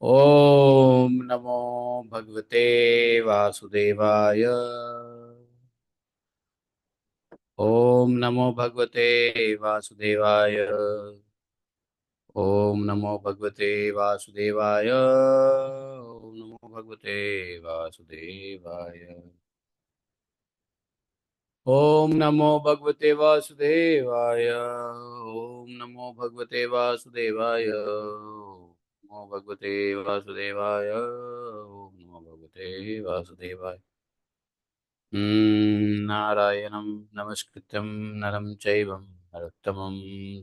ओम नमो भगवते वासुदेवाय। ओम नमो भगवते वासुदेवाय। ओम नमो भगवते वासुदेवाय। ओम नमो भगवते वासुदेवाय। ओम नमो भगवते वासुदेवाय। ओम नमो भगवते वासुदेवाय। ओम नमो भगवते वासुदेवाय। ओम नमो भगवते वासुदेवाय। नारायणं नमस्कृत्यं नरं चैव नरोत्तमं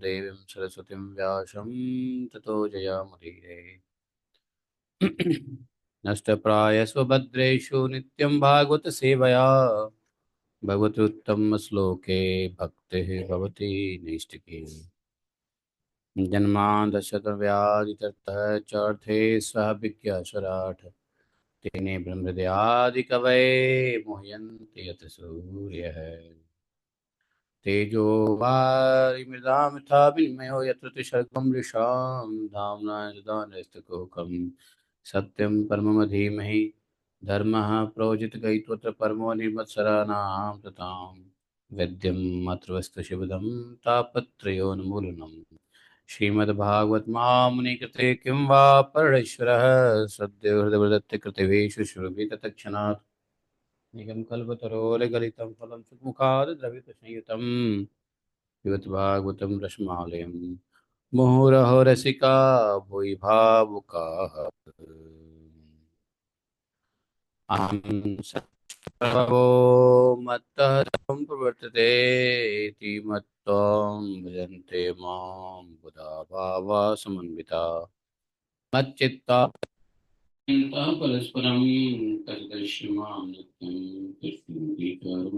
देवीं सरस्वतीं व्यासं ततो जयामुदीरये। नष्टप्रायस्वभद्रेषु नित्यं भागवत सेवया भगवतुत्तमश्लोके भक्तिः भवति नैष्टिकी। जन्मान्तशतव्याधितर्थः चार्थे सह विज्ञासुराट् तेने ब्रह्महृदयादिकवये मुह्यन्ति यत् सूर्यः। तेजो वारिमृदां यथा विनिमयो यत्र त्रिसर्गं मृषां धाम्ना सदा नस्तकोकं सत्यं परमं धीमहि धर्मः प्रोजितगैत्वत्र परमो निर्मत्सराणां ततां वेद्यं मत्रवस्तु शिवदं तापत्रयोन्मूलनम् श्रीमद्भागवत महामुनिकृते किं वा परमेश्वरः सद्यो हृदयवदत्त कृतवेषु शुरभि तत्क्षणात् निगम कल्पतरोर्गलितं फलं सुमुखात् द्रवितसंयुतं पिबत भागवतं रसमालयं मुहुरहो रसिका भुवि भावुकाः। अहं सत्प्रभो मत्तः तं प्रवर्तते इति मत्त्वं भजन्ते मां बुधा भावा समन्विता मच्चित्ता परस्परं तद्दृश्यमां नित्यं कृष्णं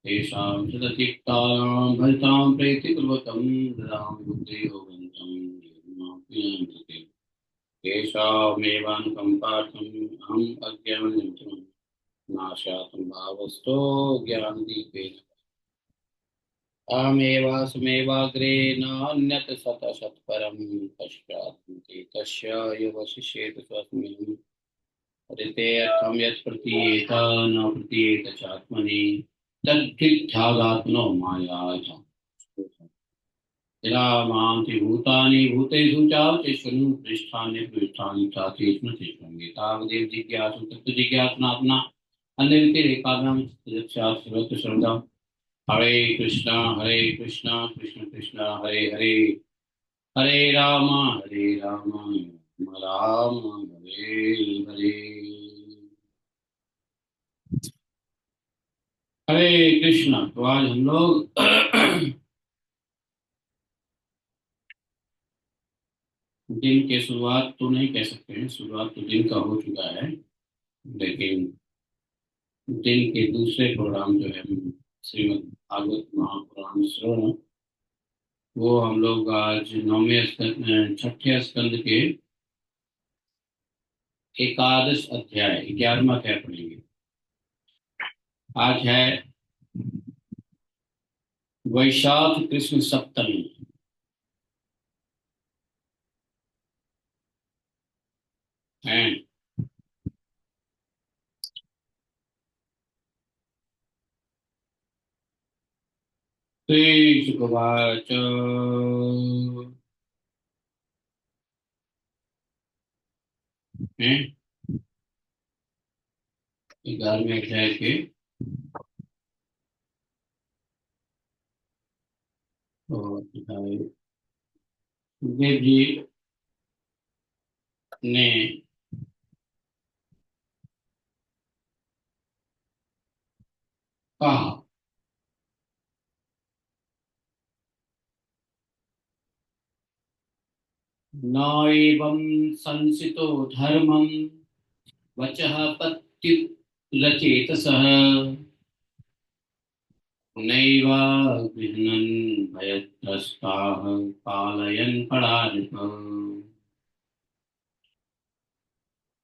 तेषां सतचित्तानां भजतां प्रीतिपूर्वकं ददामि बुद्धियोगन्तं येषां येषामेवानुकम्पार्थम् अहम् अज्ञाननिमग्नं नाशातुं भावस्तो ज्ञानदीपेन अहमेवासमेवाग्रे नान्यत् सतसत्परं पश्चात् तस्य युवशिष्येत स्वस्मिन् ऋतेऽर्थं यत् प्रतीयेत न प्रतीयेत चात्मनि तद्धिध्यागात्मनो माया यदा मांसि भूतानि भूतेषु चावचेष्वन् पृष्ठानि पृष्ठानि चाचेष्ण चेष्वन् एतावदेव जिज्ञासु तत्तु जिज्ञासनात्मना अन्यवितिरेकाग्रं यत्स्यात् सर्वत्र सर्वदा। हरे कृष्णा कृष्ण कृष्ण हरे हरे हरे राम राम हरे हरे। हरे कृष्णा। तो आज हम लोग दिन की शुरुआत तो नहीं कह सकते हैं, शुरुआत तो दिन का हो चुका है, लेकिन दिन के दूसरे प्रोग्राम जो है श्रीमद् भागवत महापुराण श्रवण, वो हम लोग आज नौवें स्कंद छठे स्कंद के एकादश अध्याय 11वां अध्याय पढ़ेंगे। आज है वैशाख कृष्ण सप्तमी है। श्री सुखवाच है 11वें अध्याय के और सुखदेव जी ने कहा न एवं संसितो धर्मं वचः पत्युरचेतसः नैव गृह्णन् भयत्रस्ताः पालयन् परानप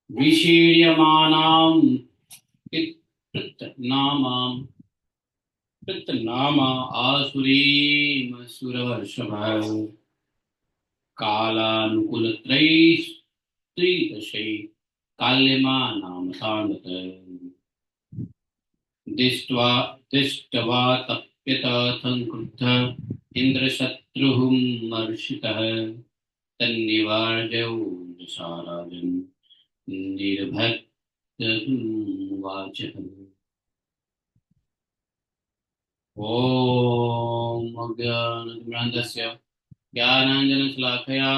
विशीर्यमाणां कृतनामां कृतनामा आसुरीं सुरवर्षभः कालानुकूलत्रैस्त्रिदशै काल्यमा नाम सान्दत दृष्ट्वा दृष्ट्वा तप्यत संक्रुद्ध इन्द्रशत्रुः मर्षितः तन्निवार्यौ दशाराजन् निर्भक्तमुवाचः। ॐ अज्ञानतिमिरान्धस्य ज्ञानाञ्जनशलाकया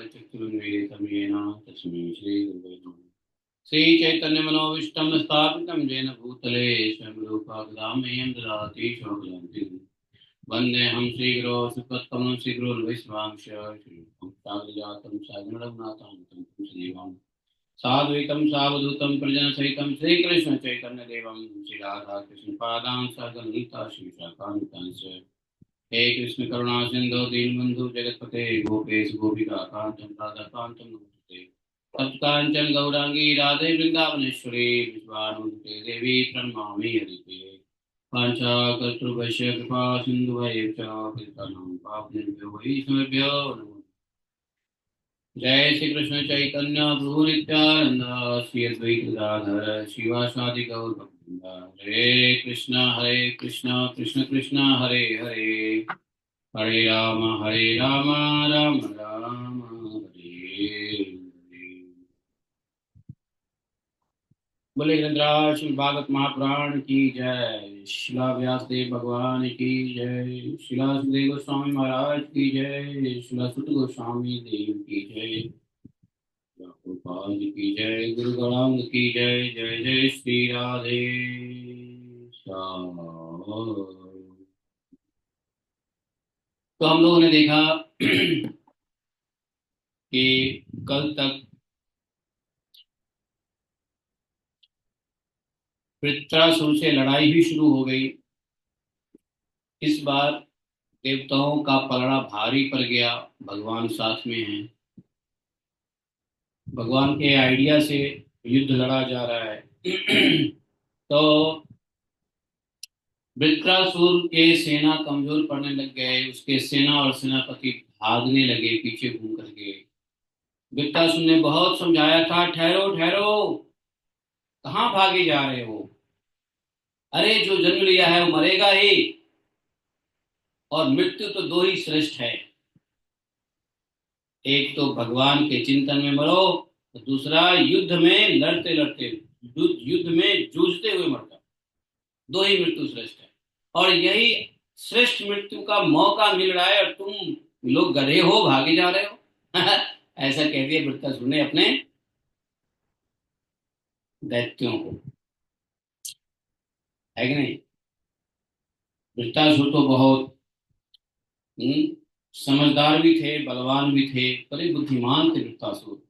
चक्षुरुन्मीलितं येन तस्मै श्रीगुरवे नमः। श्रीचैतन्यमनोभीष्टं स्थापितं येन भूतले स्वयं रूपा गदामह्यं ददाति स्वपदान्तिं। वन्देऽहं श्रीगुरो सुखत्कमलं श्रीगुरोर्वैष्णवांश श्रीरूपं साग्रजातं साग्ररघुनाथान्तं श्रीवां साद्वैतं सावधूतं परिजनसहितं श्रीकृष्णचैतन्यदेवं श्रीराधाकृष्णपादां सगणिता श्रीशाखान्वितांश्च। हे कृष्ण करुणा सिंधु दीनबंधु जगतपते गोपेश गोपिकाकांतं राधाकांतं नमस्ते। सत्कांचन गौरांगी राधे वृंदावनेश्वरी विश्वानुते देवी प्रणमामि हरिप्रिये। पांचाकल्पवैश्य कृपा सिंधु कृष्णां पावनेभ्यो वैष्णवेभ्यो नमः। जय श्री कृष्ण चैतन्य प्रभु नित्यानंद श्री अद्वैत गदाधर शिवासादि गौर भक्तवृंद। हरे कृष्ण कृष्ण कृष्ण हरे हरे हरे राम राम राम हरे हरे। बोले गंधराज श्री भागवत महापुराण की जय। शिला व्यासदेव भगवान की जय। शिला सुखदेव गोस्वामी महाराज की जय। शिला सुत गोस्वामी देव की जय। गोपाल जी की जय। गुरु गौरांग की जय। जय जय श्री राधे श्याम। तो हम लोगों ने देखा कि कल तक वृत्रासुर से लड़ाई भी शुरू हो गई। इस बार देवताओं का पलड़ा भारी पड़ गया। भगवान साथ में हैं। भगवान के आइडिया से युद्ध लड़ा जा रहा है। तो वृत्रासुर के सेना कमजोर पड़ने लग गए। उसके सेना और सेनापति भागने लगे पीछे घूम करके। वृत्रासुर ने बहुत समझाया था, ठहरो ठहरो, कहाँ भागे जा रहे हो? अरे जो जन्म लिया है वो मरेगा ही, और मृत्यु तो दो ही श्रेष्ठ है। एक तो भगवान के चिंतन में मरो, तो दूसरा युद्ध में लड़ते लड़ते, युद्ध में जूझते हुए मर जाओ। दो ही मृत्यु श्रेष्ठ है, और यही श्रेष्ठ मृत्यु का मौका मिल रहा है और तुम लोग गधे हो, भागे जा रहे हो। ऐसा कह दिया वृत्रासुर ने अपने दैत्यों को, है कि नहीं? वृत्रासुर तो बहुत समझदार भी थे, बलवान भी थे, बड़े बुद्धिमान थे वृत्रासुर।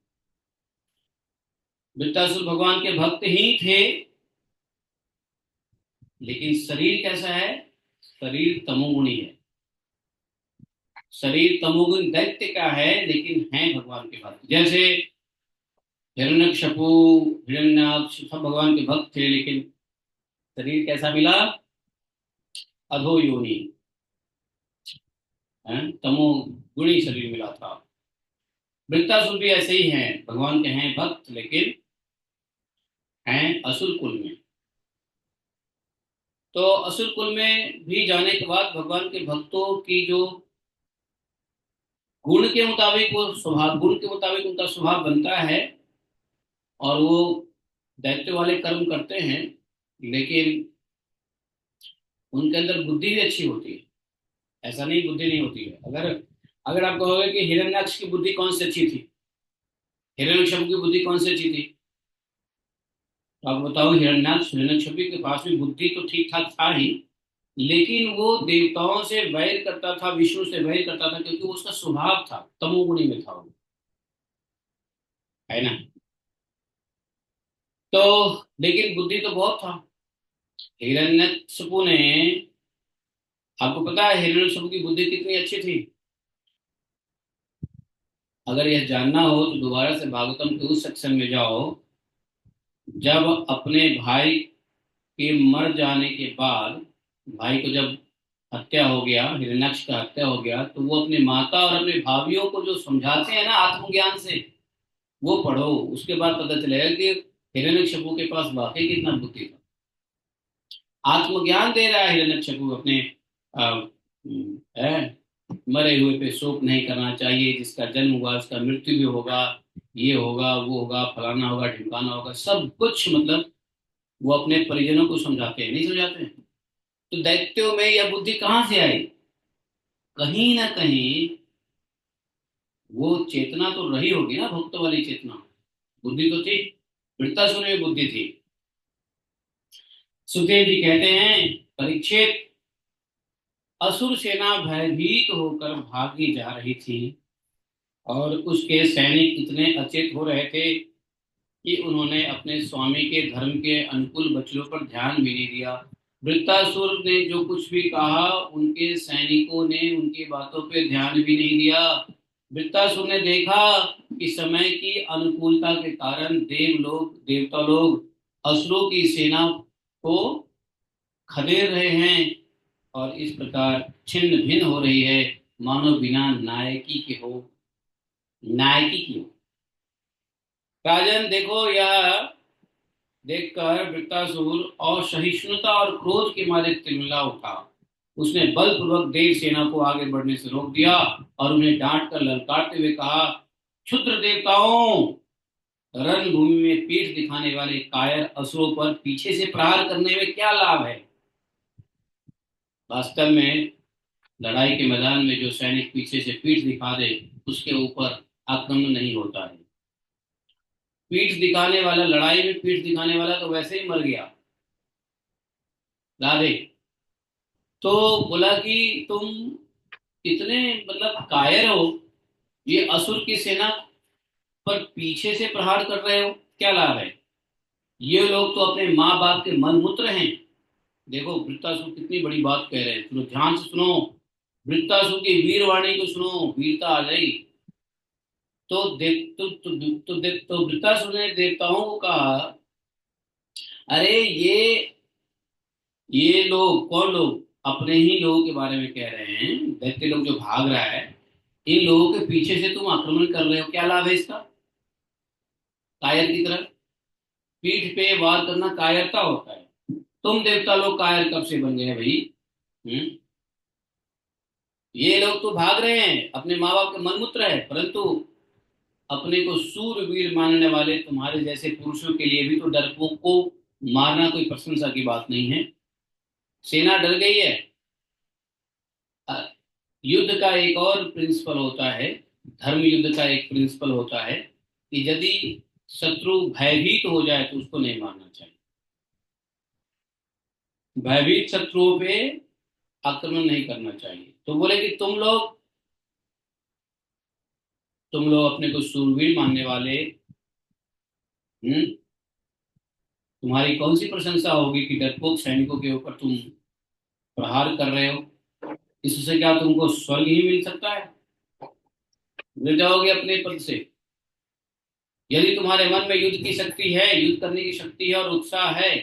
वृत्रासुर भगवान के भक्त ही थे, लेकिन शरीर कैसा है? शरीर तमोगुणी है। शरीर तमोगुण दैत्य का है, लेकिन है भगवान के भक्त। जैसे हिरण्यकशिपु, हिरण्याक्ष सब भगवान के भक्त थे, लेकिन शरीर कैसा मिला? अधो योनि, तमोगुणी शरीर मिला था। वृत्तासुर भी ऐसे ही हैं, भगवान के हैं भक्त, लेकिन हैं असुर कुल में। तो असुर कुल में भी जाने के बाद भगवान के भक्तों की जो गुण के मुताबिक वो स्वभाव, गुण के मुताबिक उनका स्वभाव बनता है, और वो दैत्य वाले कर्म करते हैं, लेकिन उनके अंदर बुद्धि भी अच्छी होती है। ऐसा नहीं बुद्धि नहीं होती है। अगर अगर आप कहोगे कि हिरण्याक्ष की बुद्धि कौन सी अच्छी थी, हिरण्यकशिपु की बुद्धि कौन सी अच्छी थी, तो आप बताओ। हिरण्यकशिपु के पास भी बुद्धि तो ठीक ठाक था ही, लेकिन वो देवताओं से वैर करता था, विष्णु से वैर करता था, क्योंकि उसका स्वभाव था, तमोगुणी में था वो, है ना? तो लेकिन बुद्धि तो बहुत था। हिरण्यकशिपु ने, आपको पता है हिरण्यकशिपु की बुद्धि कितनी अच्छी थी? अगर यह जानना हो तो दोबारा से भागवतम के उस सेक्शन में जाओ, जब अपने भाई के मर जाने के बाद, भाई को जब हत्या हो गया, हिरण्यक्ष का हत्या हो गया, तो वो अपनी माता और अपने भाभीियों को जो समझाते हैं ना आत्मज्ञान से, वो पढ़ो। उसके बाद पता चलेगा कि हिरण्यकशिपु के पास वाकई कितना बुद्धि था। आत्मज्ञान दे रहा है हिरण्यकशिपु अपने है, मरे हुए पे शोक नहीं करना चाहिए, जिसका जन्म हुआ उसका मृत्यु भी होगा, ये होगा वो होगा फलाना होगा ढिमकाना होगा, सब कुछ मतलब वो अपने परिजनों को समझाते हैं, नहीं समझाते हैं। तो दैत्यों में यह बुद्धि कहाँ से आई? कहीं ना कहीं वो चेतना तो रही होगी ना, भक्त वाली चेतना, बुद्धि तो थी। वृत्तासुर में बुद्धि थी। सुखदेव जी कहते हैं, परीक्षित, असुर सेना भयभीत होकर भागी जा रही थी और उसके सैनिक इतने अचेत हो रहे थे कि उन्होंने अपने स्वामी के धर्म के अनुकूल वचनों पर ध्यान भी नहीं दिया। वृत्तासुर ने जो कुछ भी कहा, उनके सैनिकों ने उनकी बातों पे ध्यान भी नहीं दिया। वृत्तासुर ने देखा कि समय की अनुकूलता के कारण देवता लोग असुरों की सेना को खदेड़ रहे हैं और इस प्रकार छिन्न भिन्न हो रही है, मानो बिना नायकी के हो, नायकी की हो। राजन देखो, यह देखकर वृत्तासुर असहिष्णुता और क्रोध के मारे तिलमिला उठा। उसने बलपूर्वक देव सेना को आगे बढ़ने से रोक दिया और उन्हें डांट कर ललकारते हुए कहा, क्षुद्र देवताओं, रणभूमि में पीठ दिखाने वाले कायर असुरों पर पीछे से प्रहार करने में क्या लाभ है? वास्तव में लड़ाई के मैदान में जो सैनिक पीछे से पीठ दिखा दे, उसके ऊपर आक्रमण नहीं होता है। पीठ दिखाने वाला, लड़ाई में पीठ दिखाने वाला तो वैसे ही मर गया। राधे। तो बोला कि तुम इतने मतलब कायर हो, ये असुर की सेना पर पीछे से प्रहार कर रहे हो, क्या लाभ है? ये लोग तो अपने माँ बाप के मनमूत्र हैं। देखो वृत्तासुर कितनी बड़ी बात कह रहे हैं, सुनो ध्यान से सुनो। वृत्तासुर की वीरवाणी को सुनो, वीरता आ गई। तो वृत्तासुर ने देवताओं को कहा, अरे ये लोग कौन लोग? अपने ही लोगों के बारे में कह रहे हैं, दैत्य लोग जो भाग रहा है, इन लोगों के पीछे से तुम आक्रमण कर रहे हो, क्या लाभ है इसका? कायर की तरह पीठ पे वार करना कायरता होता है। तुम देवता लोग कायर कब से बन गए भाई? हम्म? ये लोग तो भाग रहे हैं, अपने माँ बाप के मनमुत्र है, परंतु अपने को सूरवीर मानने वाले तुम्हारे जैसे पुरुषों के लिए भी तो डरपोक को मारना कोई प्रशंसा की बात नहीं है। सेना डर गई है। अ, युद्ध का एक और प्रिंसिपल होता है, धर्म युद्ध का एक प्रिंसिपल होता है कि यदि शत्रु भयभीत हो जाए तो उसको नहीं मारना चाहिए। भयभीत शत्रुओं पे आक्रमण नहीं करना चाहिए। तो बोले कि तुम लोग अपने को सूरवीर मानने वाले, हम्म, तुम्हारी कौन सी प्रशंसा होगी कि डरपोक सैनिकों के ऊपर तुम प्रहार कर रहे हो? इससे क्या तुमको स्वर्ग ही मिल सकता है? गिर जाओगे अपने पद से। यदि तुम्हारे मन में युद्ध की शक्ति है, युद्ध करने की शक्ति है और उत्साह है,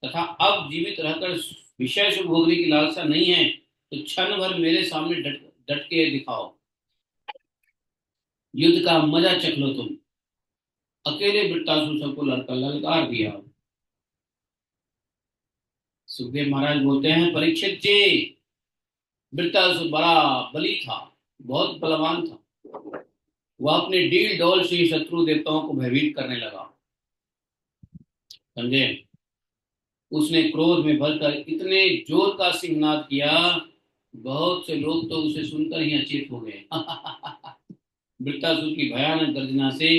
तथा अब जीवित रहकर विषय सुख भोगने की लालसा नहीं है, तो क्षण भर मेरे सामने डट डट के दिखाओ। युद्ध का मजा चख लो तुम। अकेले वृत्तासुर सबको लड़का ललकार दिया। सुखदेव महाराज बोलते हैं, परीक्षित जी, वृत्तासुर बड़ा बली था, बहुत बलवान था। वह अपने डील डॉल से ही शत्रु देवताओं को भयभीत करने लगा। समझे? उसने क्रोध में भरकर इतने जोर का सिंहनाद किया, बहुत से लोग तो उसे सुनकर ही अचेत हो गए। वृत्तासुर की भयानक गर्जना से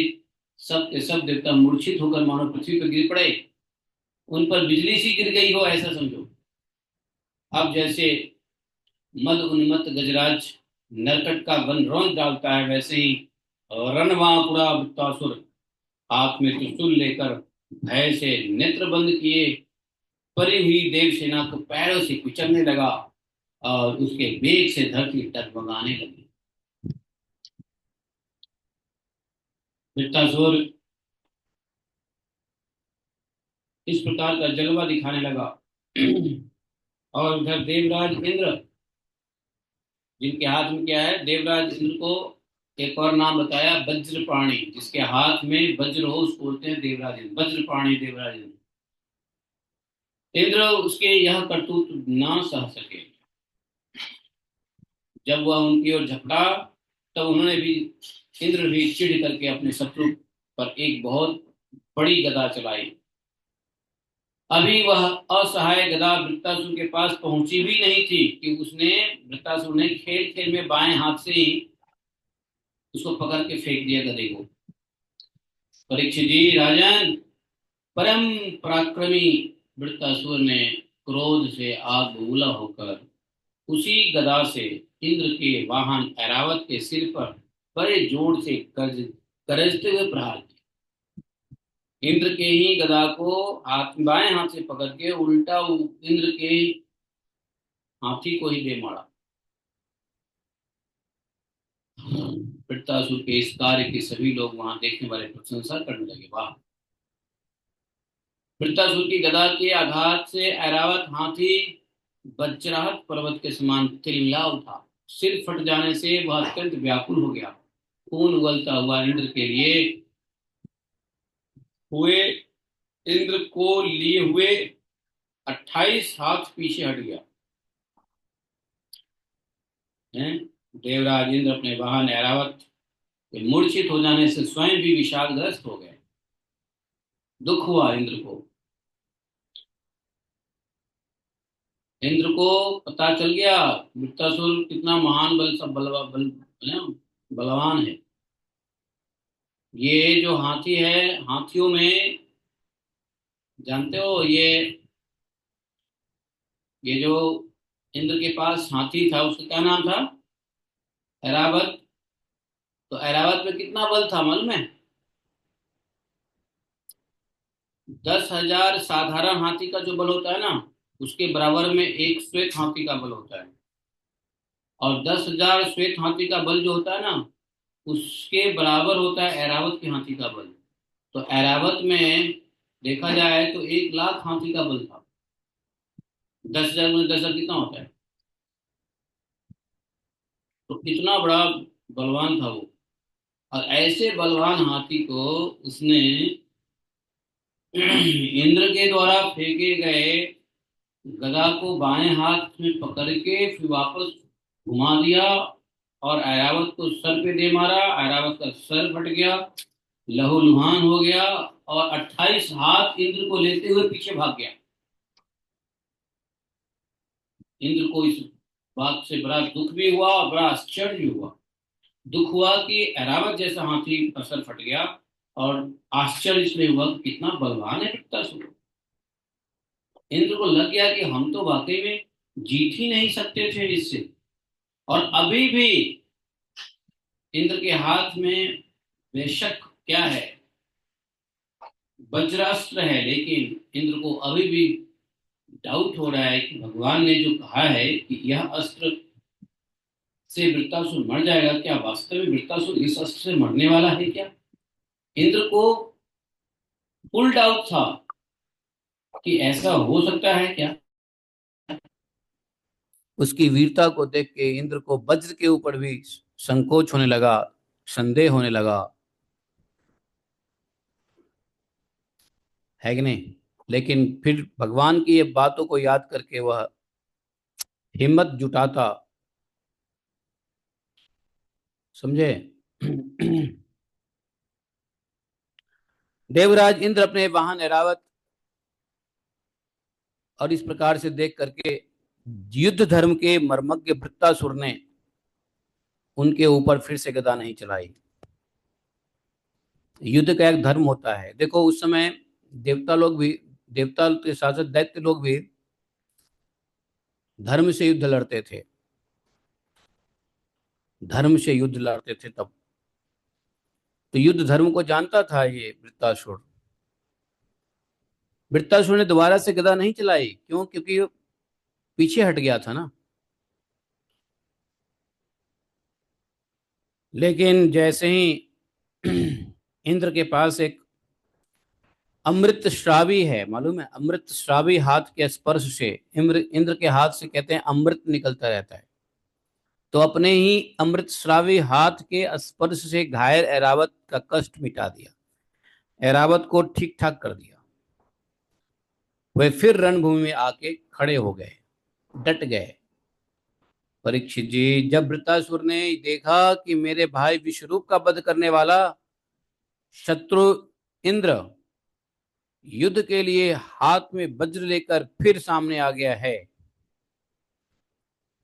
सब के सब देवता मूर्छित होकर मानो पृथ्वी पर गिर पड़े। उन पर बिजली सी गिर गई हो, ऐसा समझो। अब जैसे मद उन्मत्त गजराज नरकट का वन रौंद डालता है, वैसे ही रणवांकुरा वृत्तासुर हाथ में त्रिशूल लेकर भय से नेत्र बंद किए परी हुई देव सेना को पैरों से कुचलने लगा और उसके वेग से धरती डगमगाने लगी। वृत्तासुर इस प्रकार का जलवा दिखाने लगा। और उधर देवराज इंद्र जिनके हाथ में क्या है, देवराज इंद्र को एक और नाम बताया वज्रपाणी, जिसके हाथ में वज्र हो उसको बोलते हैं देवराज इंद्र, वज्रपाणी देवराज इंद्र। इंद्र उसके यह करतूत ना सह सके, जब वह उनकी ओर झपटा तब उन्होंने भी, इंद्र भी चिढ़ करके अपने शत्रु पर एक बहुत बड़ी गदा चलाई। अभी वह असहाय गदा वृत्तासुर के पास पहुंची भी नहीं थी कि उसने, वृत्तासुर ने खेल खेल में बाएं हाथ से ही उसको पकड़ के फेंक दिया गदे को। परीक्षित जी राजन, परम पराक्रमी वृत्तासुर ने क्रोध से आग बबूला होकर उसी गदा से इंद्र के वाहन ऐरावत के सिर पर बड़े जोर से गरजते हुए प्रहार किया। इंद्र के ही गदा को हाथ, बाएं हाथ से पकड़ के उल्टा इंद्र के हाथी को ही दे मारा। वृत्तासुर के इस कार्य के सभी लोग वहां देखने वाले प्रशंसा करने लगे। वाह! वृत्तासुर की गदा के आघात से ऐरावत हाथी वज्राहत पर्वत के समान तिलमिला उठा। सिर फट जाने से वह अत्यंत व्याकुल हो गया। खून उगलता हुआ इंद्र के लिए हुए, इंद्र को लिए हुए 28 हाथ पीछे हट गया है। देवराज इंद्र अपने वाहन ऐरावत के मूर्छित हो जाने से स्वयं भी विषादग्रस्त हो गए। दुख हुआ इंद्र को। इंद्र को पता चल गया वृत्तासुर कितना महान बल सब बलवान है। ये जो हाथी है, हाथियों में जानते हो, ये जो इंद्र के पास हाथी था उसका क्या नाम था? ऐरावत। तो ऐरावत में कितना बल था मालूम है? 10,000 साधारण हाथी का जो बल होता है ना, उसके बराबर में एक श्वेत हाथी का बल होता है। और 10,000 श्वेत हाथी का बल जो होता है ना, उसके बराबर होता है ऐरावत के हाथी का बल। तो ऐरावत में देखा जाए तो 1,00,000 हाथी का बल था। 10,000 में 10,000 कितना होता है? तो इतना बड़ा बलवान था वो। और ऐसे बलवान हाथी को उसने इंद्र के द्वारा फेंके गए गदा को बाएं हाथ में पकड़ के फिर वापस घुमा दिया और ऐरावत को सर पे दे मारा। ऐरावत का सर फट गया, लहूलुहान हो गया और 28 हाथ इंद्र को लेते हुए पीछे भाग गया। इंद्र को इस बात से बड़ा दुख भी हुआ और बड़ा आश्चर्य भी हुआ। दुख हुआ कि ऐरावत जैसा हाथी का सर फट गया, और आश्चर्य इसलिए हुआ कि कितना बलवान है वृत्तासुर। इंद्र को लग गया कि हम तो वाकई में जीत ही नहीं सकते थे इससे। और अभी भी इंद्र के हाथ में बेशक क्या है, वज्रास्त्र है, लेकिन इंद्र को अभी भी डाउट हो रहा है कि भगवान ने जो कहा है कि यह अस्त्र से वृत्तासुर मर जाएगा, क्या वास्तव में वृत्तासुर इस अस्त्र से मरने वाला है क्या? इंद्र को फुल डाउट था कि ऐसा हो सकता है क्या। उसकी वीरता को देख के इंद्र को वज्र के ऊपर भी संकोच होने लगा, संदेह होने लगा, है कि नहीं? लेकिन फिर भगवान की ये बातों को याद करके वह हिम्मत जुटाता, समझे? देवराज इंद्र अपने वाहन ऐरावत और इस प्रकार से देख करके युद्ध धर्म के मर्मज्ञ वृत्तासुर ने उनके ऊपर फिर से गदा नहीं चलाई। युद्ध का एक धर्म होता है। देखो उस समय देवता लोग भी, देवता के साथ साथ दैत्य लोग भी धर्म से युद्ध लड़ते थे, धर्म से युद्ध लड़ते थे तब। तो युद्ध धर्म को जानता था ये वृत्तासुर। वृत्तासुर ने दोबारा से गदा नहीं चलाई, क्यों? क्योंकि पीछे हट गया था ना। लेकिन जैसे ही इंद्र के पास एक अमृत श्रावी है, मालूम है? अमृत श्रावी हाथ के स्पर्श से इंद्र के हाथ से कहते हैं अमृत निकलता रहता है। तो अपने ही अमृत श्रावी हाथ के स्पर्श से घायल ऐरावत का कष्ट मिटा दिया, ऐरावत को ठीक ठाक कर दिया। वे फिर रणभूमि में आके खड़े हो गए, डट गए। परीक्षित जी, जब वृत्तासुर ने देखा कि मेरे भाई विश्वरूप का वध करने वाला शत्रु इंद्र युद्ध के लिए हाथ में वज्र लेकर फिर सामने आ गया है,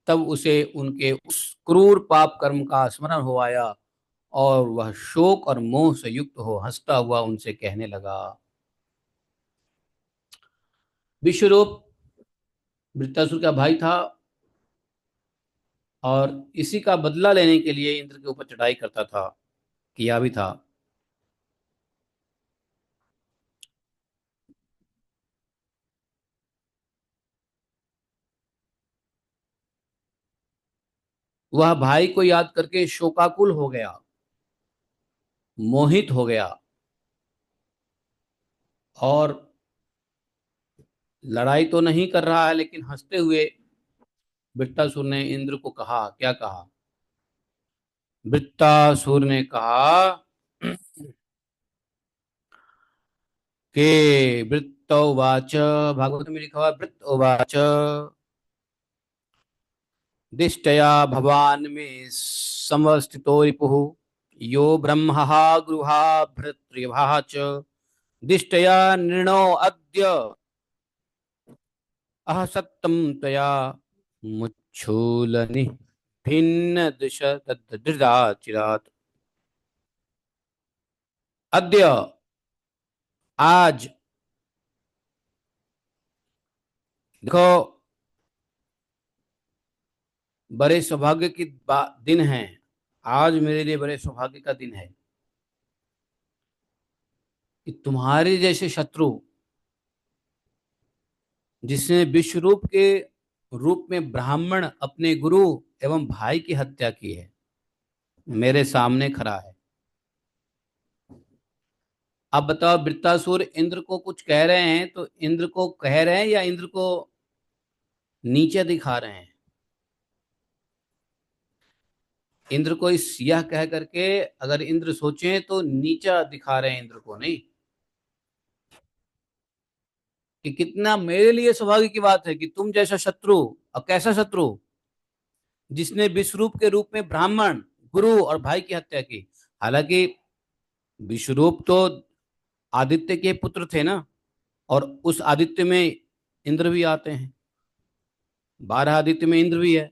तब उसे उनके उस क्रूर पाप कर्म का स्मरण हो आया और वह शोक और मोह से युक्त हो हंसता हुआ उनसे कहने लगा। विश्वरूप वृत्तासुर का भाई था और इसी का बदला लेने के लिए इंद्र के ऊपर चढ़ाई करता था, किया भी था। वह भाई को याद करके शोकाकुल हो गया, मोहित हो गया और लड़ाई तो नहीं कर रहा है, लेकिन हंसते हुए वृत्तासुर ने इंद्र को कहा, क्या कहा? वृत्तासुर ने कहा कि वृत्तोवाच, भागवत में लिखा हुआ वृत्तोवाच, दिष्टया भवान में समवस्थितो रिपुः यो ब्रह्मः गृहा भृत्रिभः च दिष्टया निर्णो अद्य अहसत्तं त्वया मुच्छूलनि भिन्न दिश चिरात्। अद्य, आज, देखो बड़े सौभाग्य की दिन है। आज मेरे लिए बड़े सौभाग्य का दिन है कि तुम्हारे जैसे शत्रु, जिसने विश्व रूप के रूप में ब्राह्मण अपने गुरु एवं भाई की हत्या की है, मेरे सामने खड़ा है। अब बताओ, वृत्तासुर इंद्र को कुछ कह रहे हैं तो इंद्र को कह रहे हैं या इंद्र को नीचे दिखा रहे हैं? इंद्र को इस यह कह करके अगर इंद्र सोचें तो नीचा दिखा रहे हैं इंद्र को, नहीं कि कितना मेरे लिए सौभाग्य की बात है कि तुम जैसा शत्रु, और कैसा शत्रु, जिसने विश्वरूप के रूप में ब्राह्मण गुरु और भाई की हत्या की। हालांकि विश्वरूप तो आदित्य के पुत्र थे ना, और उस आदित्य में इंद्र भी आते हैं। 12 आदित्य में इंद्र भी है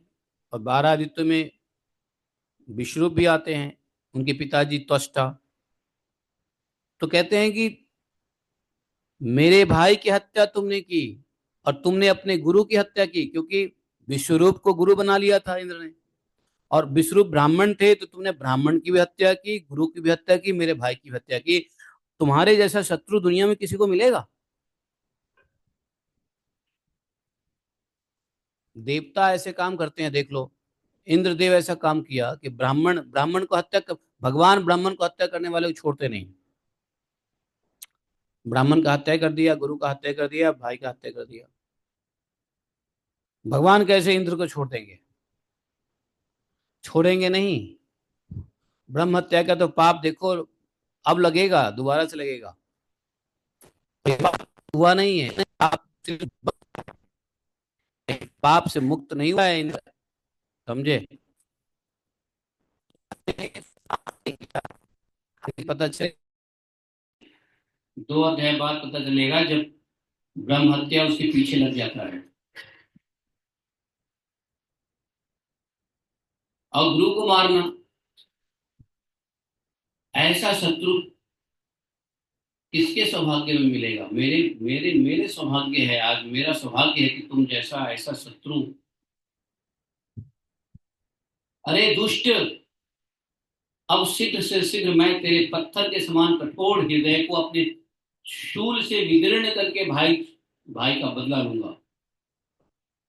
और 12 आदित्य में विश्वरूप भी आते हैं, उनके पिताजी त्वष्टा। तो कहते हैं कि मेरे भाई की हत्या तुमने की और तुमने अपने गुरु की हत्या की, क्योंकि विश्वरूप को गुरु बना लिया था इंद्र ने, और विश्वरूप ब्राह्मण थे तो तुमने ब्राह्मण की भी हत्या की, गुरु की भी हत्या की, मेरे भाई की भी हत्या की। तुम्हारे जैसा शत्रु दुनिया में किसी को मिलेगा? देवता ऐसे काम करते हैं, देख लो। इंद्रदेव ऐसा काम किया कि ब्राह्मण ब्राह्मण को हत्या कर, भगवान ब्राह्मण को हत्या करने वाले को छोड़ते नहीं। ब्राह्मण का हत्या कर दिया, गुरु का हत्या कर दिया, भाई का हत्या कर दिया। भगवान कैसे इंद्र को छोड़ देंगे? छोड़ेंगे नहीं। ब्रह्म हत्या का तो पाप देखो, अब लगेगा, दोबारा से लगेगा। हुआ नहीं है पाप, सिर्फ पाप से मुक्त नहीं हुआ है इंद्र, समझे? पता चले 2 अध्याय बाद पता चलेगा, जब ब्रह्म हत्या उसके पीछे लग जाता है। और गुरु को मारना, ऐसा शत्रु किसके सौभाग्य में मिलेगा? मेरे मेरे मेरे सौभाग्य है, आज मेरा सौभाग्य है कि तुम जैसा ऐसा शत्रु। अरे दुष्ट, अब शीघ्र से शीघ्र मैं तेरे पत्थर के समान कठोर हृदय को अपने शूल से विदीर्ण करके भाई भाई का बदला लूंगा।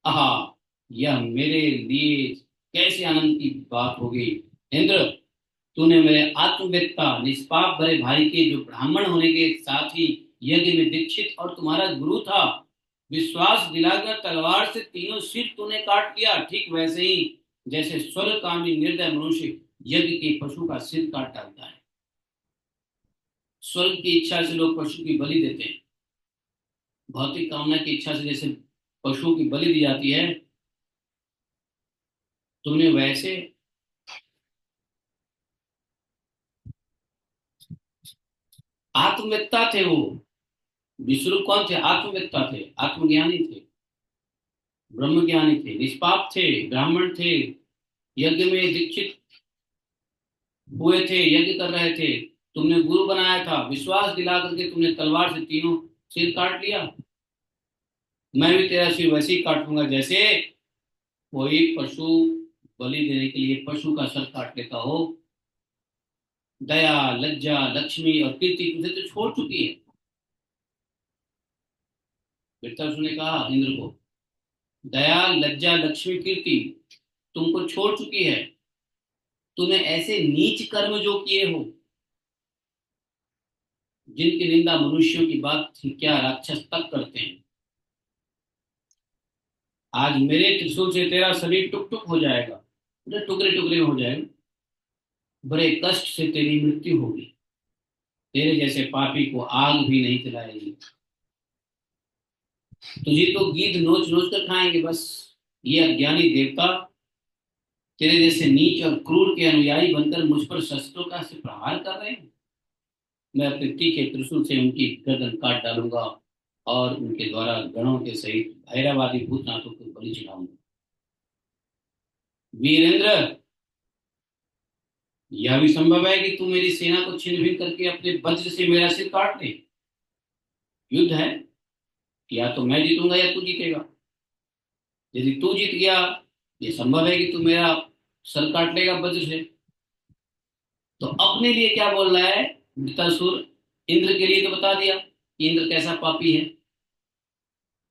आहा, यह मेरे लिए कैसे आनंद की बात होगी। इंद्र, तूने मेरे आत्मवेत्ता निष्पाप भरे भाई के, जो ब्राह्मण होने के साथ ही यज्ञ में दीक्षित और तुम्हारा गुरु था, विश्वास दिलाकर तलवार से तीनों सिर तूने काट दिया। ठीक वैसे ही जैसे स्वर्गकामी निर्दय मनुष्य यज्ञ के पशु का सिर काट डालता है। स्वर्ग की इच्छा से लोग पशु की बलि देते हैं, भौतिक कामना की इच्छा से जैसे पशुओं की बलि दी जाती है, तुमने वैसे आत्मवेत्ता थे वो। विश्वरूप कौन थे? आत्मवेत्ता थे, आत्मज्ञानी थे, ब्रह्मज्ञानी थे, निष्पाप थे, ब्राह्मण थे, यज्ञ में दीक्षित हुए थे, यज्ञ कर रहे थे। तुमने गुरु बनाया था, विश्वास दिला करके तुमने तलवार से तीनों सिर काट लिया। मैं भी तेरा सिर वैसे ही काटूंगा जैसे कोई पशु बलि देने के लिए पशु का सर काट लेता हो। दया, लज्जा, लक्ष्मी और कीर्ति तुझे तो छोड़ चुकी है। वृत्तासुर ने कहा इंद्र को, दया, लज्जा, लक्ष्मी, कीर्ति तुमको छोड़ चुकी है। तूने ऐसे नीच कर्म जो किए हो, जिनकी निंदा मनुष्यों की बात क्या राक्षस तक करते हैं। आज मेरे त्रिशूल से तेरा शरीर टुक टुक हो जाएगा, टुकड़े टुकड़े हो जाएगा, बड़े कष्ट से तेरी मृत्यु होगी। तेरे जैसे पापी को आग भी नहीं जलाएगी, तुझे तो गीध नोच नोच कर खाएंगे बस। ये अज्ञानी देवता तेरे जैसे नीच और क्रूर के अनुयायी बनकर मुझ पर शस्त्रों का से प्रहार कर रहे हैं। मैं अपने तीखे त्रिशूल से उनकी गर्दन काट डालूंगा और उनके द्वारा गणों के सहित भैरवादी भूतनाथों को बलि चढ़ाऊंगा। वीरेंद्र, यह भी संभव है कि तू मेरी सेना को छिन्न भिन्न करके अपने वज्र से मेरा सिर काट ले। युद्ध है, या तो मैं जीतूंगा या तू जीतेगा। यदि तू जीत गया, ये संभव है कि तू मेरा सर काट लेगा वज्र से। तो अपने लिए क्या बोल रहा है वृत्तासुर? इंद्र के लिए तो बता दिया कि इंद्र कैसा पापी है,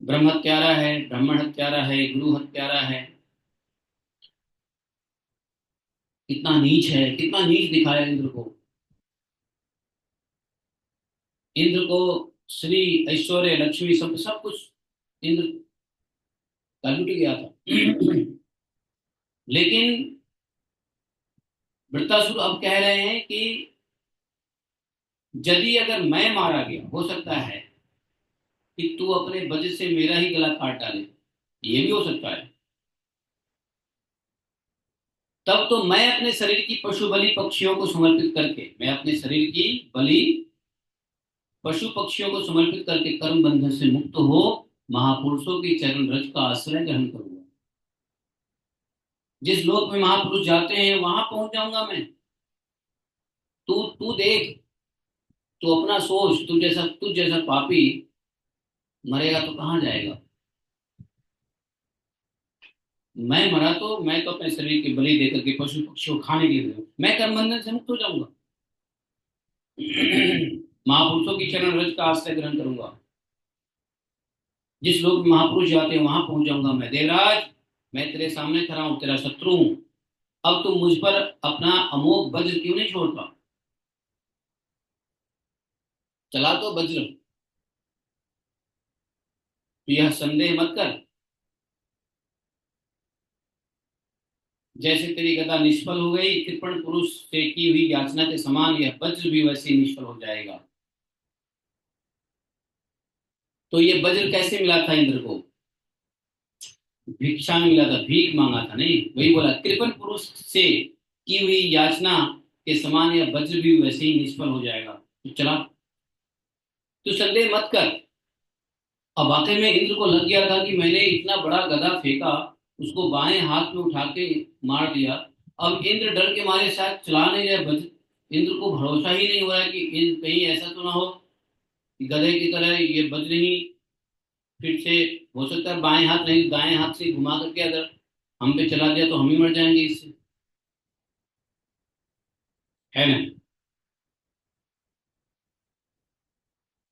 ब्रह्म हत्यारा है, ब्राह्मण हत्यारा है, गुरु हत्यारा है, कितना नीच है, कितना नीच दिखाया इंद्र को। इंद्र को श्री, ऐश्वर्य, लक्ष्मी सब सब कुछ इंद्र का लूट गया था। लेकिन वृत्तासुर अब कह रहे हैं कि यदि अगर मैं मारा गया, हो सकता है कि तू अपने वजह से मेरा ही गला काट डाले, ये भी हो सकता है। तब तो मैं अपने शरीर की पशु बलि पक्षियों को समर्पित करके, मैं अपने शरीर की बलि पशु पक्षियों को समर्पित करके कर्म बंधन से मुक्त हो महापुरुषों की चरण रज का आश्रय ग्रहण करूंगा। जिस लोक में महापुरुष जाते हैं वहां पहुंच जाऊंगा मैं। तू तू देख, तू अपना सोच, तू जैसा पापी मरेगा तो कहाँ जाएगा? मैं मरा तो मैं तो अपने शरीर की बलि देकर के पशु पक्षियों को खाने के लिए मैं कर्म बंधन से मुक्त हो जाऊंगा। महापुरुषों की चरण रज का आश्रय ग्रहण करूंगा। जिस लोग महापुरुष जाते हैं वहां पहुंच जाऊंगा मैं। देवराज, मैं तेरे सामने खड़ा हूं, तेरा शत्रु हूं। अब तुम मुझ पर अपना अमोघ वज्र क्यों नहीं छोड़ता? चला तो वज्र, तो यह संदेह मत कर। जैसे तेरी गदा निष्फल हो गई कृपण पुरुष से की हुई याचना के समान, यह वज्र भी वैसे ही निष्फल हो जाएगा। तो ये वज्र कैसे मिला था इंद्र को? भिक्षा में मिला था, भीख मांगा था नहीं। वही बोला कृपण पुरुष से की हुई याचना के समान यह वज्र भी वैसे ही निष्फल हो जाएगा। तो चला, तू संदेह मत कर। अब वाकई में इंद्र को लग गया था कि मैंने इतना बड़ा गदा फेंका, उसको बाएं हाथ में उठा के मार दिया। अब इंद्र डर के मारे शायद चला नहीं रहे वज्र। इंद्र को भरोसा ही नहीं हो रहा है कि कहीं ऐसा तो ना हो कि गधे की तरह ये वज्र ही फिर से, हो सकता है बाएं हाथ नहीं दाएं हाथ से घुमा करके अगर हम पे चला दिया तो हम ही मर जाएंगे इससे, है ना?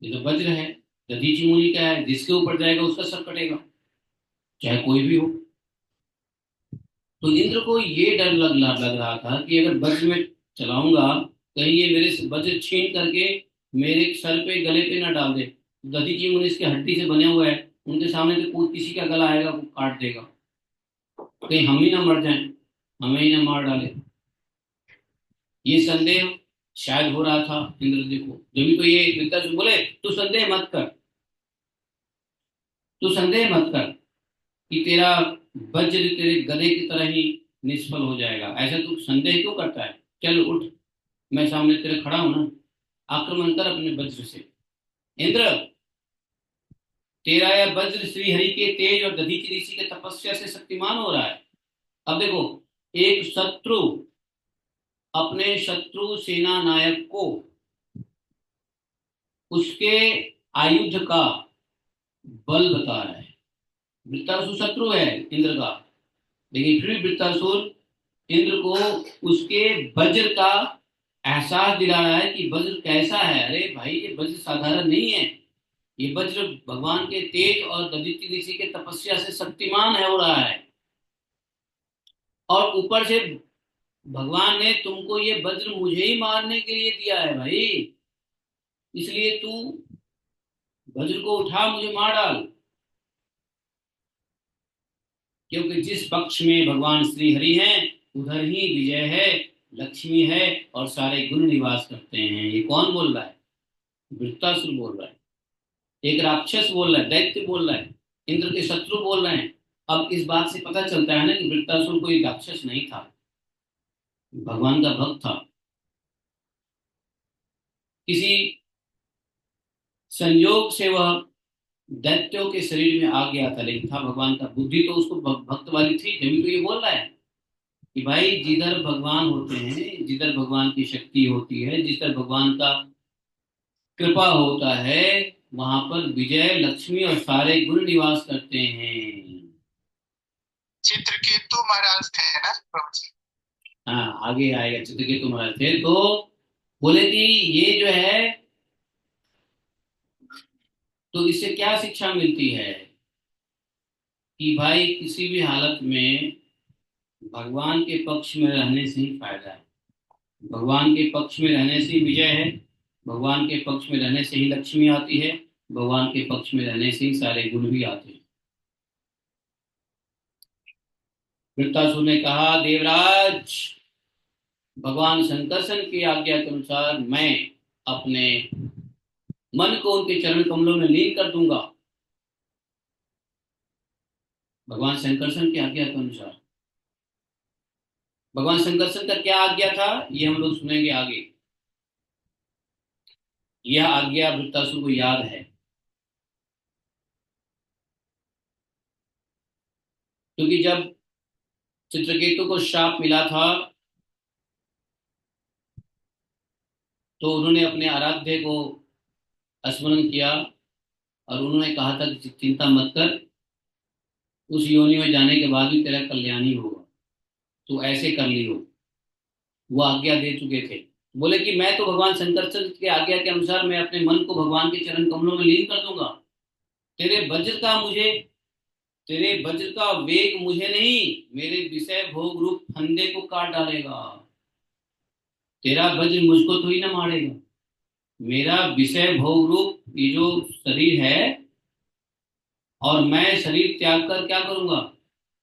ये तो वज्र है, दधीचि मुनि का है, जिसके ऊपर जाएगा उसका सर कटेगा, चाहे कोई भी हो। तो इंद्र को ये डर लग रहा था कि अगर वज्र में चलाऊंगा, कहीं ये मेरे से वज्र छीन करके मेरे सर पे गले पे ना डाल दे। दधीचि मुनि इसके हड्डी से बने हुए हैं, उनके सामने तो कोई किसी का गला आएगा वो काट देगा, कहीं हम ही ना मर जाएं। हमें ही न मार डाले। ये संदेह शायद हो रहा था इंद्र को, जब तो ये वृत्तासुर बोले तू संदेह मत कर, तू संदेह मत कर कि तेरा वज्र तेरे गदे की तरह ही निष्फल हो जाएगा। ऐसा तू संदेह क्यों करता है? चल उठ, मैं सामने तेरे खड़ा हूं ना, आक्रमण कर अपने वज्र से। इंद्र, तेरा यह वज्र श्री हरि के तेज और दधीचि ऋषि के तपस्या से शक्तिमान हो रहा है। अब देखो, एक शत्रु अपने शत्रु सेना नायक को उसके आयुध का बल बता रहा है। वृत्तासुर शत्रु है इंद्र का, लेकिन फिर वृत्तासुर इंद्र को उसके वज्र का एहसास दिला रहा है कि वज्र कैसा है। अरे भाई, ये वज्र साधारण नहीं है, ये वज्र भगवान के तेज और दधीचि ऋषि के तपस्या से शक्तिमान है हो रहा है। और ऊपर से भगवान ने तुमको ये वज्र मुझे ही मारने के लिए दिया है भाई, इसलिए तू वज्र को उठा, मुझे मार डाल। क्योंकि जिस पक्ष में भगवान श्री हरि हैं उधर ही विजय है, लक्ष्मी है और सारे गुण निवास करते हैं। ये कौन बोल रहा है? वृत्तासुर बोल रहा है। एक राक्षस बोल रहा है, दैत्य बोल रहा है, इंद्र के शत्रु बोल रहे हैं। अब इस बात से पता चलता है ना कि वृत्तासुर कोई राक्षस नहीं था, भगवान का भक्त था। किसी संयोग से वह दैत्यों के शरीर में आ गया था, लेकिन था भगवान का। बुद्धि तो उसको भक्त वाली थी, तभी तो ये बोल रहा है कि भाई जिधर भगवान होते हैं, जिधर भगवान की शक्ति होती है, जिधर भगवान का कृपा होता है, वहां पर विजय, लक्ष्मी और सारे गुण निवास करते हैं। चित्रकेतु महाराज थे ना प्रभु जी? हाँ, आगे आएगा। चित्रकेतु महाराज थे तो बोले कि ये जो है, तो इससे क्या शिक्षा मिलती है कि भाई किसी भी हालत में भगवान के पक्ष में रहने से ही फायदा है। भगवान के पक्ष में रहने से ही विजय है, भगवान के पक्ष में रहने से ही लक्ष्मी आती है, भगवान के पक्ष में रहने से ही सारे गुण भी आते हैं। वृत्तासुर ने कहा, देवराज, भगवान शंकरसन की आज्ञा के अनुसार मैं अपने मन को उनके चरण कमलों में लीन कर दूंगा। भगवान शंकरसन की आज्ञा के अनुसार, भगवान शंकरसन का क्या आज्ञा था ये हम लोग सुनेंगे आगे। यह आज्ञा वृत्तासुर को याद है, क्योंकि जब चित्रकेतु को श्राप मिला था तो उन्होंने अपने आराध्य को स्मरण किया और उन्होंने कहा था कि चिंता मत कर, उस योनि में जाने के बाद भी तेरा कल्याण ही होगा, तो ऐसे कर लियो। वो आज्ञा दे चुके थे। बोले कि मैं तो भगवान शंकर की आज्ञा के अनुसार मैं अपने मन को भगवान के चरण कमलों में लीन कर दूंगा। तेरे वज्र का मुझे, तेरे वज्र का वेग मुझे नहीं, मेरे विषय भोग रूप फंदे को काट डालेगा। तेरा वज्र मुझको तो ही ना मारेगा, मेरा विषय भोग रूप ये जो शरीर है, और मैं शरीर त्याग कर क्या करूंगा,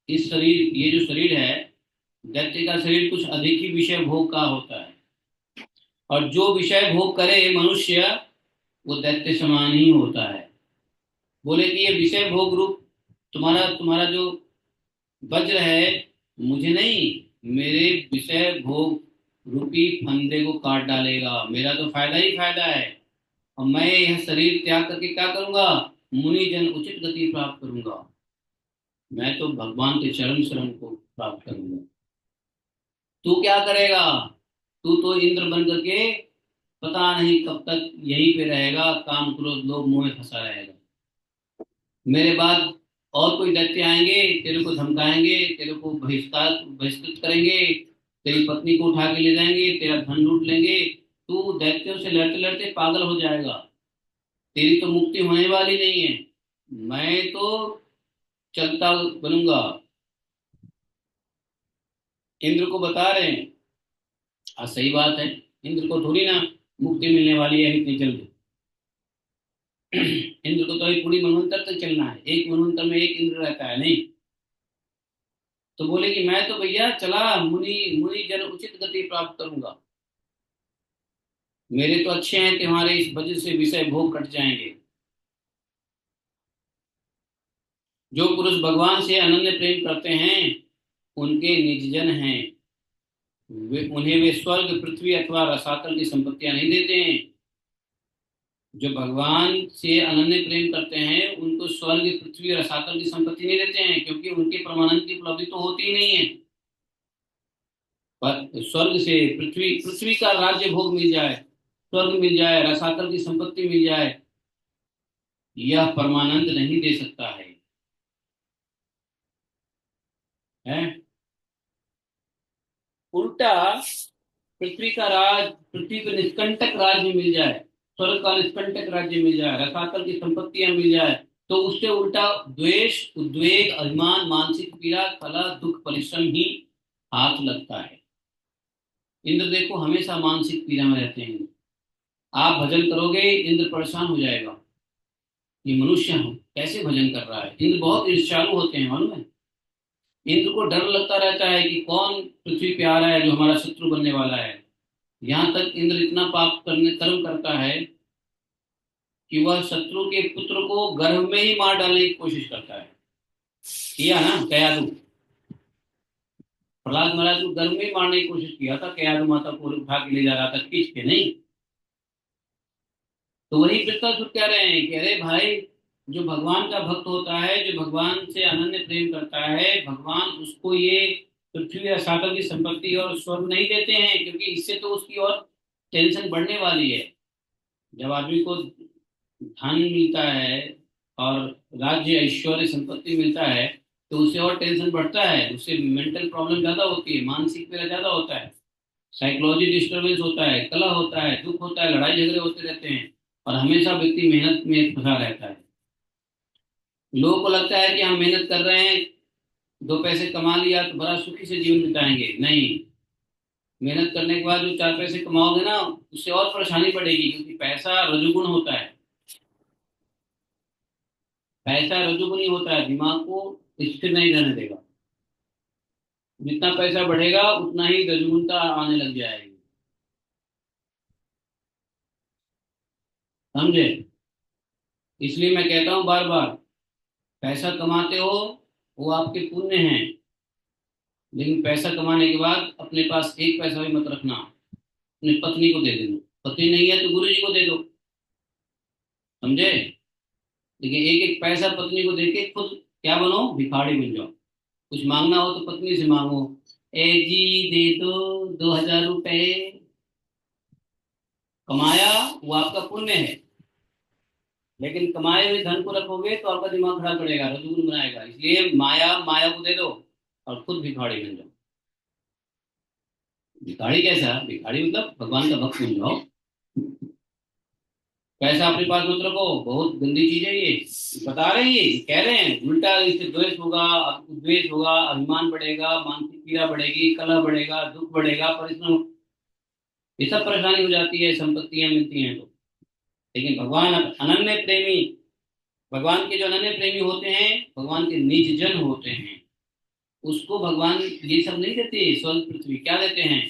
इस शरीर, ये जो शरीर है, दैत्य का शरीर कुछ अधिक ही विषय भोग का होता है। और जो विषय भोग करे मनुष्य, वो दैत्य समान ही होता है। बोले कि ये विषय भोग रूप तुम्हारा तुम्हारा जो वज्र है, मुझे नहीं, मेरे विषय भोग रूपी फंदे को काट डालेगा। मेरा तो फायदा ही फायदा है, और मैं यह शरीर त्याग करके क्या करूंगा, मुनि जन उचित गति प्राप्त करूंगा। मैं तो भगवान के चरण शरण को प्राप्त करूंगा। तू क्या करेगा? तू तो इंद्र बन करके पता नहीं कब तक यहीं पे रहेगा, काम क्रोध लोभ मोह में फंसा रहेगा। मेरे बाद और कोई दैत्य आएंगे, तेरे को धमकाएंगे, तेरे को बहिष्कृत करेंगे, तेरी पत्नी को उठा के ले जाएंगे, तेरा धन लूट लेंगे, तू दैत्यों से लड़ते लड़ते पागल हो जाएगा, तेरी तो मुक्ति होने वाली नहीं है। मैं तो चलता बनूंगा। इंद्र को बता रहे हैं। सही बात है, इंद्र को थोड़ी ना मुक्ति मिलने वाली है इतनी जल्दी। इंद्र को तो एक पूरी मनवंतर तक चलना है, एक मनवंतर में एक इंद्र रहता है नहीं। तो बोले कि मैं तो भैया चला मुनि मुनि जन उचित गति प्राप्त करूंगा, मेरे तो अच्छे हैं, तुम्हारे इस वजह से विषय भोग कट जाएंगे। जो पुरुष भगवान से अनन्य प्रेम करते हैं उनके निजजन हैं, उन्हें वे स्वर्ग पृथ्वी अथवा रसातल की संपत्तियां नहीं देते हैं। जो भगवान से अनन्य प्रेम करते हैं उनको स्वर्ग पृथ्वी और रसातल की संपत्ति नहीं देते हैं, क्योंकि उनके परमानंद की उपलब्धि तो होती ही नहीं है। पर स्वर्ग से पृथ्वी पृथ्वी का राज्य भोग मिल जाए, स्वर्ग मिल जाए, रसातल की संपत्ति मिल जाए, यह परमानंद नहीं दे सकता है। उल्टा पृथ्वी का राज, पृथ्वी पर निष्कंटक राज्य मिल जाए, स्वर्ग का निष्कंटक राज्य मिल जाए, रसातल की संपत्तियां मिल जाए, तो उससे उल्टा द्वेष, उद्वेग, अभिमान, मानसिक पीड़ा, कलह, दुख, परिश्रम ही हाथ लगता है। इंद्र देखो हमेशा मानसिक पीड़ा में रहते हैं। आप भजन करोगे इंद्र परेशान हो जाएगा, ये मनुष्य हम कैसे भजन कर रहा है। इंद्र बहुत ईर्ष्यालु होते हैं, मालूम है। इंद्र को डर लगता रहता है कि कौन पृथ्वी पे आ रहा है जो हमारा शत्रु बनने वाला है। यहाँ तक इंद्र इतना पाप करने कर्म करता है कि वह शत्रु के पुत्र को गर्भ में ही मार डालने की कोशिश करता है। किया ना कयादू, प्रहलाद महाराज को गर्भ में ही मारने की कोशिश किया था, कयादू माता को उठा के ले जा रहा था खींच के, नहीं। तो वही वृत्तासुर कह रहे हैं कि अरे भाई, जो भगवान का भक्त होता है, जो भगवान से अनन्य प्रेम करता है, भगवान उसको ये पृथ्वी या सागर की संपत्ति और स्वर्ग नहीं देते हैं, क्योंकि इससे तो उसकी और टेंशन बढ़ने वाली है। जब आदमी को धन मिलता है और राज्य ऐश्वर्य संपत्ति मिलता है तो उससे और टेंशन बढ़ता है, उससे मेंटल प्रॉब्लम ज्यादा होती है, मानसिक पीड़ा ज्यादा होता है, साइकोलॉजी डिस्टर्बेंस होता है, कलह होता है, दुख होता है, लड़ाई झगड़े होते रहते हैं, और हमेशा व्यक्ति मेहनत में फंसा रहता है। लोगों को लगता है कि हम मेहनत कर रहे हैं, दो पैसे कमा लिया तो बड़ा सुखी से जीवन बिताएंगे, नहीं। मेहनत करने के बाद जो चार पैसे कमाओगे ना, उससे और परेशानी बढ़ेगी, क्योंकि पैसा रजोगुण होता है। पैसा रजोगुणी होता है, दिमाग को स्थिर नहीं रहने देगा। जितना पैसा बढ़ेगा उतना ही रजोगुणता आने लग जाएगी, समझे। इसलिए मैं कहता हूँ बार बार, पैसा कमाते हो वो आपके पुण्य हैं, लेकिन पैसा कमाने के बाद अपने पास एक पैसा भी मत रखना, अपनी पत्नी को दे देना। पत्नी नहीं है तो गुरु जी को दे दो, समझे। लेकिन एक एक पैसा पत्नी को देके खुद क्या बनो, भिखारी बन जाओ। कुछ मांगना हो तो पत्नी से मांगो, ए जी दे दो 2,000 रुपए। कमाया वो आपका पुण्य है, लेकिन कमाए हुए धन को रखोगे तो आपका दिमाग खराब पड़ेगा, रजोगुण बनाएगा। इसलिए माया माया को दे दो और खुद भिखारी बन जाओ। भिखारी कैसा, भिखारी मतलब भगवान का भक्त बन जाओ। पैसा अपने पास मत रखो, बहुत गंदी चीज है ये। बता रहे हैं, ये कह रहे हैं उल्टा, इससे द्वेष होगा, द्वेष होगा, अभिमान बढ़ेगा, मानसिक पीड़ा बढ़ेगी, कलह बढ़ेगा, दुख बढ़ेगा, परिश्रम, ये सब परेशानी हो जाती है, संपत्तियां मिलती हैं तो। लेकिन भगवान अनन्य प्रेमी, भगवान के जो अनन्य प्रेमी होते हैं, भगवान के निज जन होते हैं, उसको भगवान ये सब नहीं देते, स्वर्ग पृथ्वी क्या देते हैं,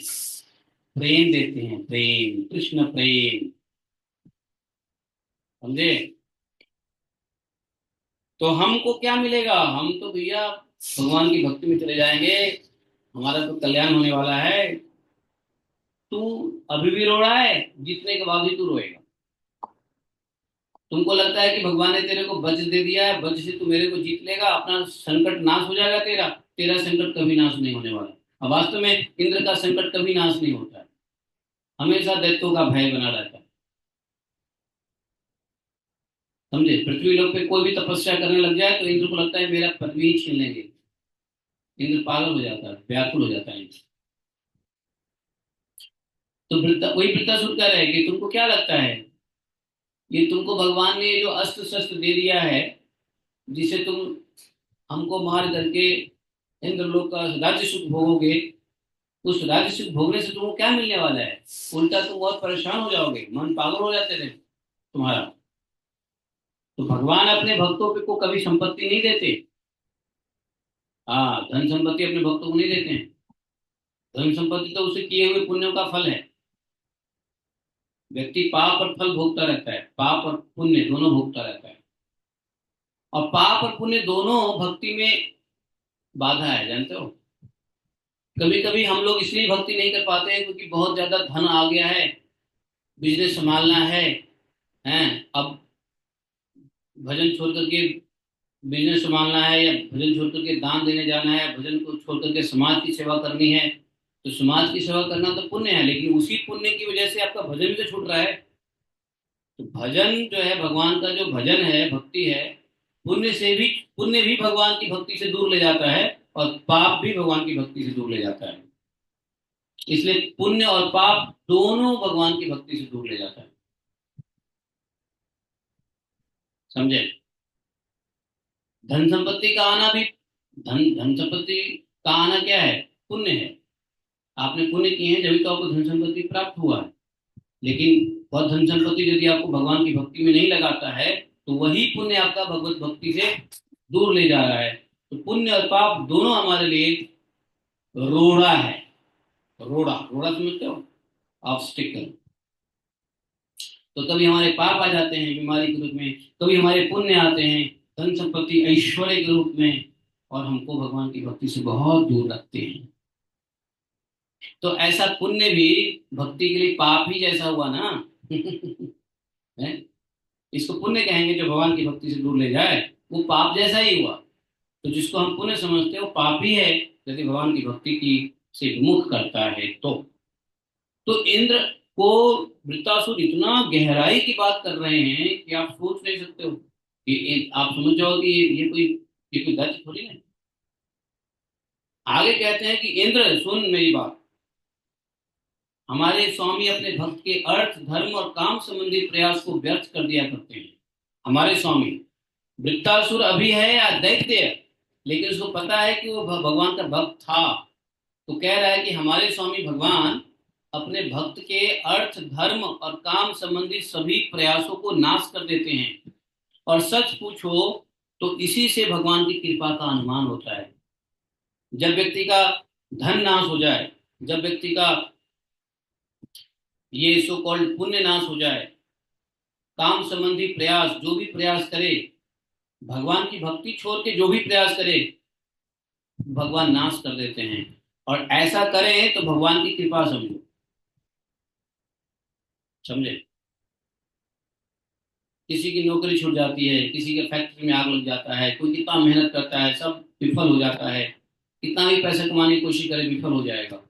प्रेम देते हैं, प्रेम, कृष्ण प्रेम, समझे। तो हमको क्या मिलेगा, हम तो भैया भगवान की भक्ति में चले जाएंगे, हमारा तो कल्याण होने वाला है। तू अभी भी रो रहा है, जीतने के बाद भी तू रोएगा। तुमको लगता है कि भगवान ने तेरे को वज्र दे दिया है, वज्र से तू मेरे को जीत लेगा, अपना संकट नाश हो जाएगा तेरा, तेरा संकट कभी नाश नहीं होने वाला। अब वास्तव में इंद्र का संकट कभी नाश नहीं होता है, हमेशा दैत्यों का भय बना रहता है, समझे। पृथ्वी लोक पे कोई भी तपस्या करने लग जाए तो इंद्र को लगता है मेरा पदवी ही छीन लेंगे, इंद्र पागल हो जाता है, व्याकुल हो जाता है इंद्र। तो वही वृत्तासुर कह रहे हैं कि तुमको क्या लगता है, ये तुमको भगवान ने जो अस्त्र शस्त्र दे दिया है, जिसे तुम हमको मार करके इंद्र लोक का राज्य सुख भोगोगे, उस राज्य सुख भोगने से तुमको क्या मिलने वाला है। उल्टा तुम बहुत परेशान हो जाओगे, मन पागल हो जाते थे तुम्हारा। तो भगवान अपने भक्तों पे को कभी संपत्ति नहीं देते, हाँ, धन संपत्ति अपने भक्तों को नहीं देते हैं। धन संपत्ति तो उसे किए हुए पुण्यों का फल है। व्यक्ति पाप और फल भोगता रहता है, पाप और पुण्य दोनों भोगता रहता है। और पाप और पुण्य दोनों भक्ति में बाधा है, जानते हो। कभी कभी हम लोग इसलिए भक्ति नहीं कर पाते हैं क्योंकि बहुत ज्यादा धन आ गया है, बिजनेस संभालना है। हैं, अब भजन छोड़ करके बिजनेस संभालना है, या भजन छोड़ करके दान देने जाना है, भजन को छोड़ करके समाज की सेवा करनी है। तो समाज की सेवा करना तो पुण्य है, लेकिन उसी पुण्य की वजह से आपका भजन भी तो छूट रहा है। तो भजन जो है, भगवान का जो भजन है, भक्ति है, पुण्य से भी, पुण्य भी भगवान की भक्ति से दूर ले जाता है, और पाप भी भगवान की भक्ति से दूर ले जाता है। इसलिए पुण्य और पाप दोनों भगवान की भक्ति से दूर ले जाता है। समझे। धन संपत्ति का आना भी, धन धन संपत्ति का आना क्या है, पुण्य है। आपने पुण्य किए हैं जब तो आपको धन संपत्ति प्राप्त हुआ है। लेकिन वह धन संपत्ति यदि आपको भगवान की भक्ति में नहीं लगाता है, तो वही पुण्य आपका भगवत भक्ति से दूर ले जा रहा है। तो पुण्य और पाप दोनों हमारे लिए रोड़ा है। रोड़ा, रोड़ा समझते हो, ऑब्स्टिकल। तो कभी हमारे पाप आ जाते हैं बीमारी के रूप में, कभी हमारे पुण्य आते हैं धन संपत्ति ऐश्वर्य के रूप में, और हमको भगवान की भक्ति से बहुत दूर रखते हैं। तो ऐसा पुण्य भी भक्ति के लिए पाप ही जैसा हुआ ना। है? इसको पुण्य कहेंगे जो भगवान की भक्ति से दूर ले जाए, वो पाप जैसा ही हुआ। तो जिसको हम पुण्य समझते हैं वो पाप ही है यदि भगवान की भक्ति की से विमुख करता है तो इंद्र को वृत्तासुर इतना गहराई की बात कर रहे हैं कि आप सोच नहीं सकते हो कि आप समझ जाओ कि ये कोई गति थोड़ी है। आगे कहते हैं कि इंद्र सुन मेरी बात, हमारे स्वामी अपने भक्त के अर्थ धर्म और काम संबंधी प्रयास को व्यर्थ कर दिया करते हैं। हमारे स्वामी, वृत्तासुर अभी है या दैत्य है, लेकिन उसको पता है कि वो भगवान का भक्त था। तो कह रहा है कि हमारे स्वामी भगवान अपने भक्त के अर्थ धर्म और काम संबंधी सभी प्रयासों को नाश कर देते हैं। और सच पूछो तो इसी से भगवान की कृपा का अनुमान होता है। जब व्यक्ति का धन नाश हो जाए, जब व्यक्ति का ये सो कॉल्ड पुण्य नाश हो जाए, काम संबंधी प्रयास जो भी प्रयास करे, भगवान की भक्ति छोड़ के जो भी प्रयास करे, भगवान नाश कर देते हैं। और ऐसा करें तो भगवान की कृपा समझो। समझे। किसी की नौकरी छूट जाती है, किसी के फैक्ट्री में आग लग जाता है, कोई कितना मेहनत करता है सब विफल हो जाता है, कितना भी पैसा कमाने की कोशिश करे विफल हो जाएगा।